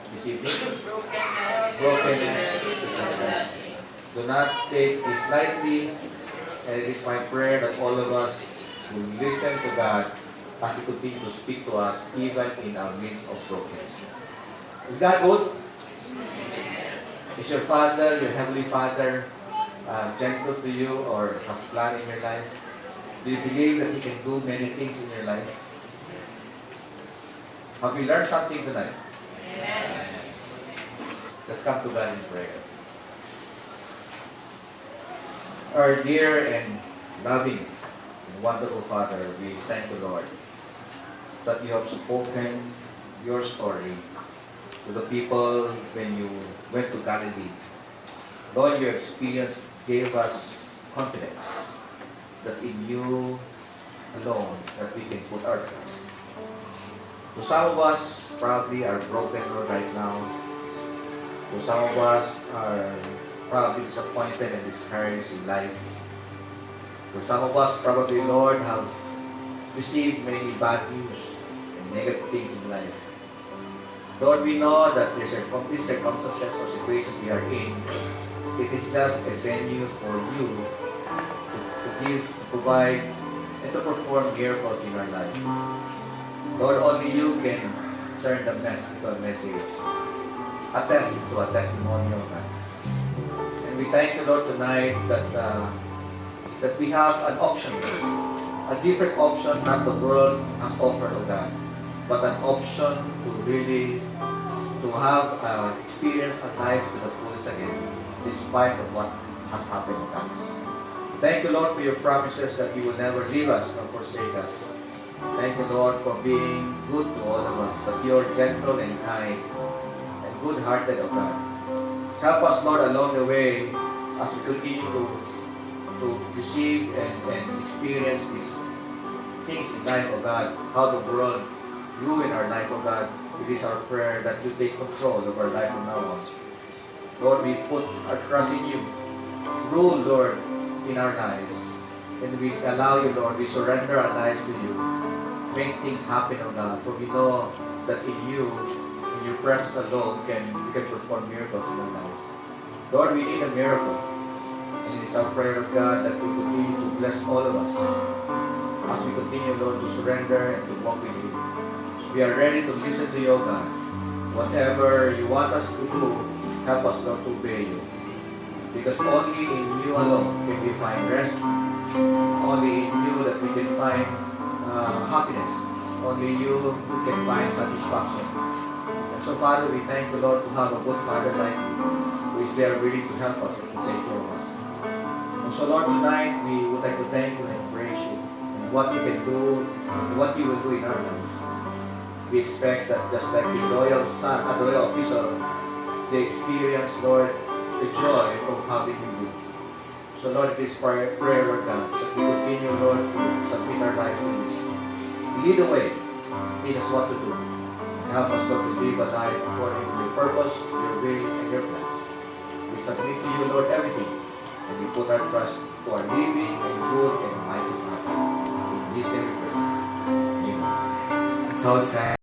this evening? Brokenness is a blessing. Do not take this lightly, and it is my prayer that all of us will listen to God as He continues to speak to us, even in our midst of brokenness. Is God good? Is your Father, your Heavenly Father, gentle to you or has a plan in your life? Do you believe that He can do many things in your life? Have you learned something tonight? Yes. Let's come to God in prayer. Our dear and loving and wonderful Father, we thank the Lord that you have spoken your story to the people when you went to Galilee. Lord, your experience gave us confidence that in you alone that we can put our trust. To some of us probably are broken right now. To some of us are probably disappointed and discouraged in life. To some of us probably, Lord, have received many bad news and negative things in life. Lord, we know that these circumstances or situation we are in, it is just a venue for you to give, to provide, and to perform miracles in our life. Lord, only you can turn the mess into a message, a test into a testimony of God. And we thank you, Lord, tonight that we have an option, a different option that the world has offered, oh God, but an option to really to have experience a life to the fullest again, despite of what has happened to us. Thank you, Lord, for your promises that you will never leave us nor forsake us. Thank you, Lord, for being good to all of us, that you're gentle and kind and good-hearted, O God. Help us, Lord, along the way as we continue to receive and experience these things in life, O God, how the world ruin our life, O God. It is our prayer that you take control of our life from now on. Lord, we put our trust in you. Rule, Lord, in our lives. And we allow you, Lord, we surrender our lives to you. make things happen, O God. For we know that in you, in your presence alone, we can perform miracles in our lives. Lord, we need a miracle. And it's our prayer, of God, that you continue to bless all of us as we continue, Lord, to surrender and to walk with you. We are ready to listen to you, O God. Whatever you want us to do, help us, Lord, to obey you. Because only in you alone can we find rest. Only in you that we can find happiness. Only you can find satisfaction. And so, Father, we thank you, Lord, to have a good Father like you, who is there willing to help us and to take care of us. And so, Lord, tonight we would like to thank you and praise you and what you can do and what you will do in our lives. We expect that just like the royal son, a royal official, they experience, Lord, the joy of having you. So, Lord, it is prayer, Lord God, that we continue, Lord, to submit our life to you. Lead the way. Teach us what to do. Help us, Lord, to live a life according to your purpose, your will, and your plans. We submit to you, Lord, everything. And we put our trust to our living and good and mighty Father. In Jesus' name we pray. Amen. Let's all stand.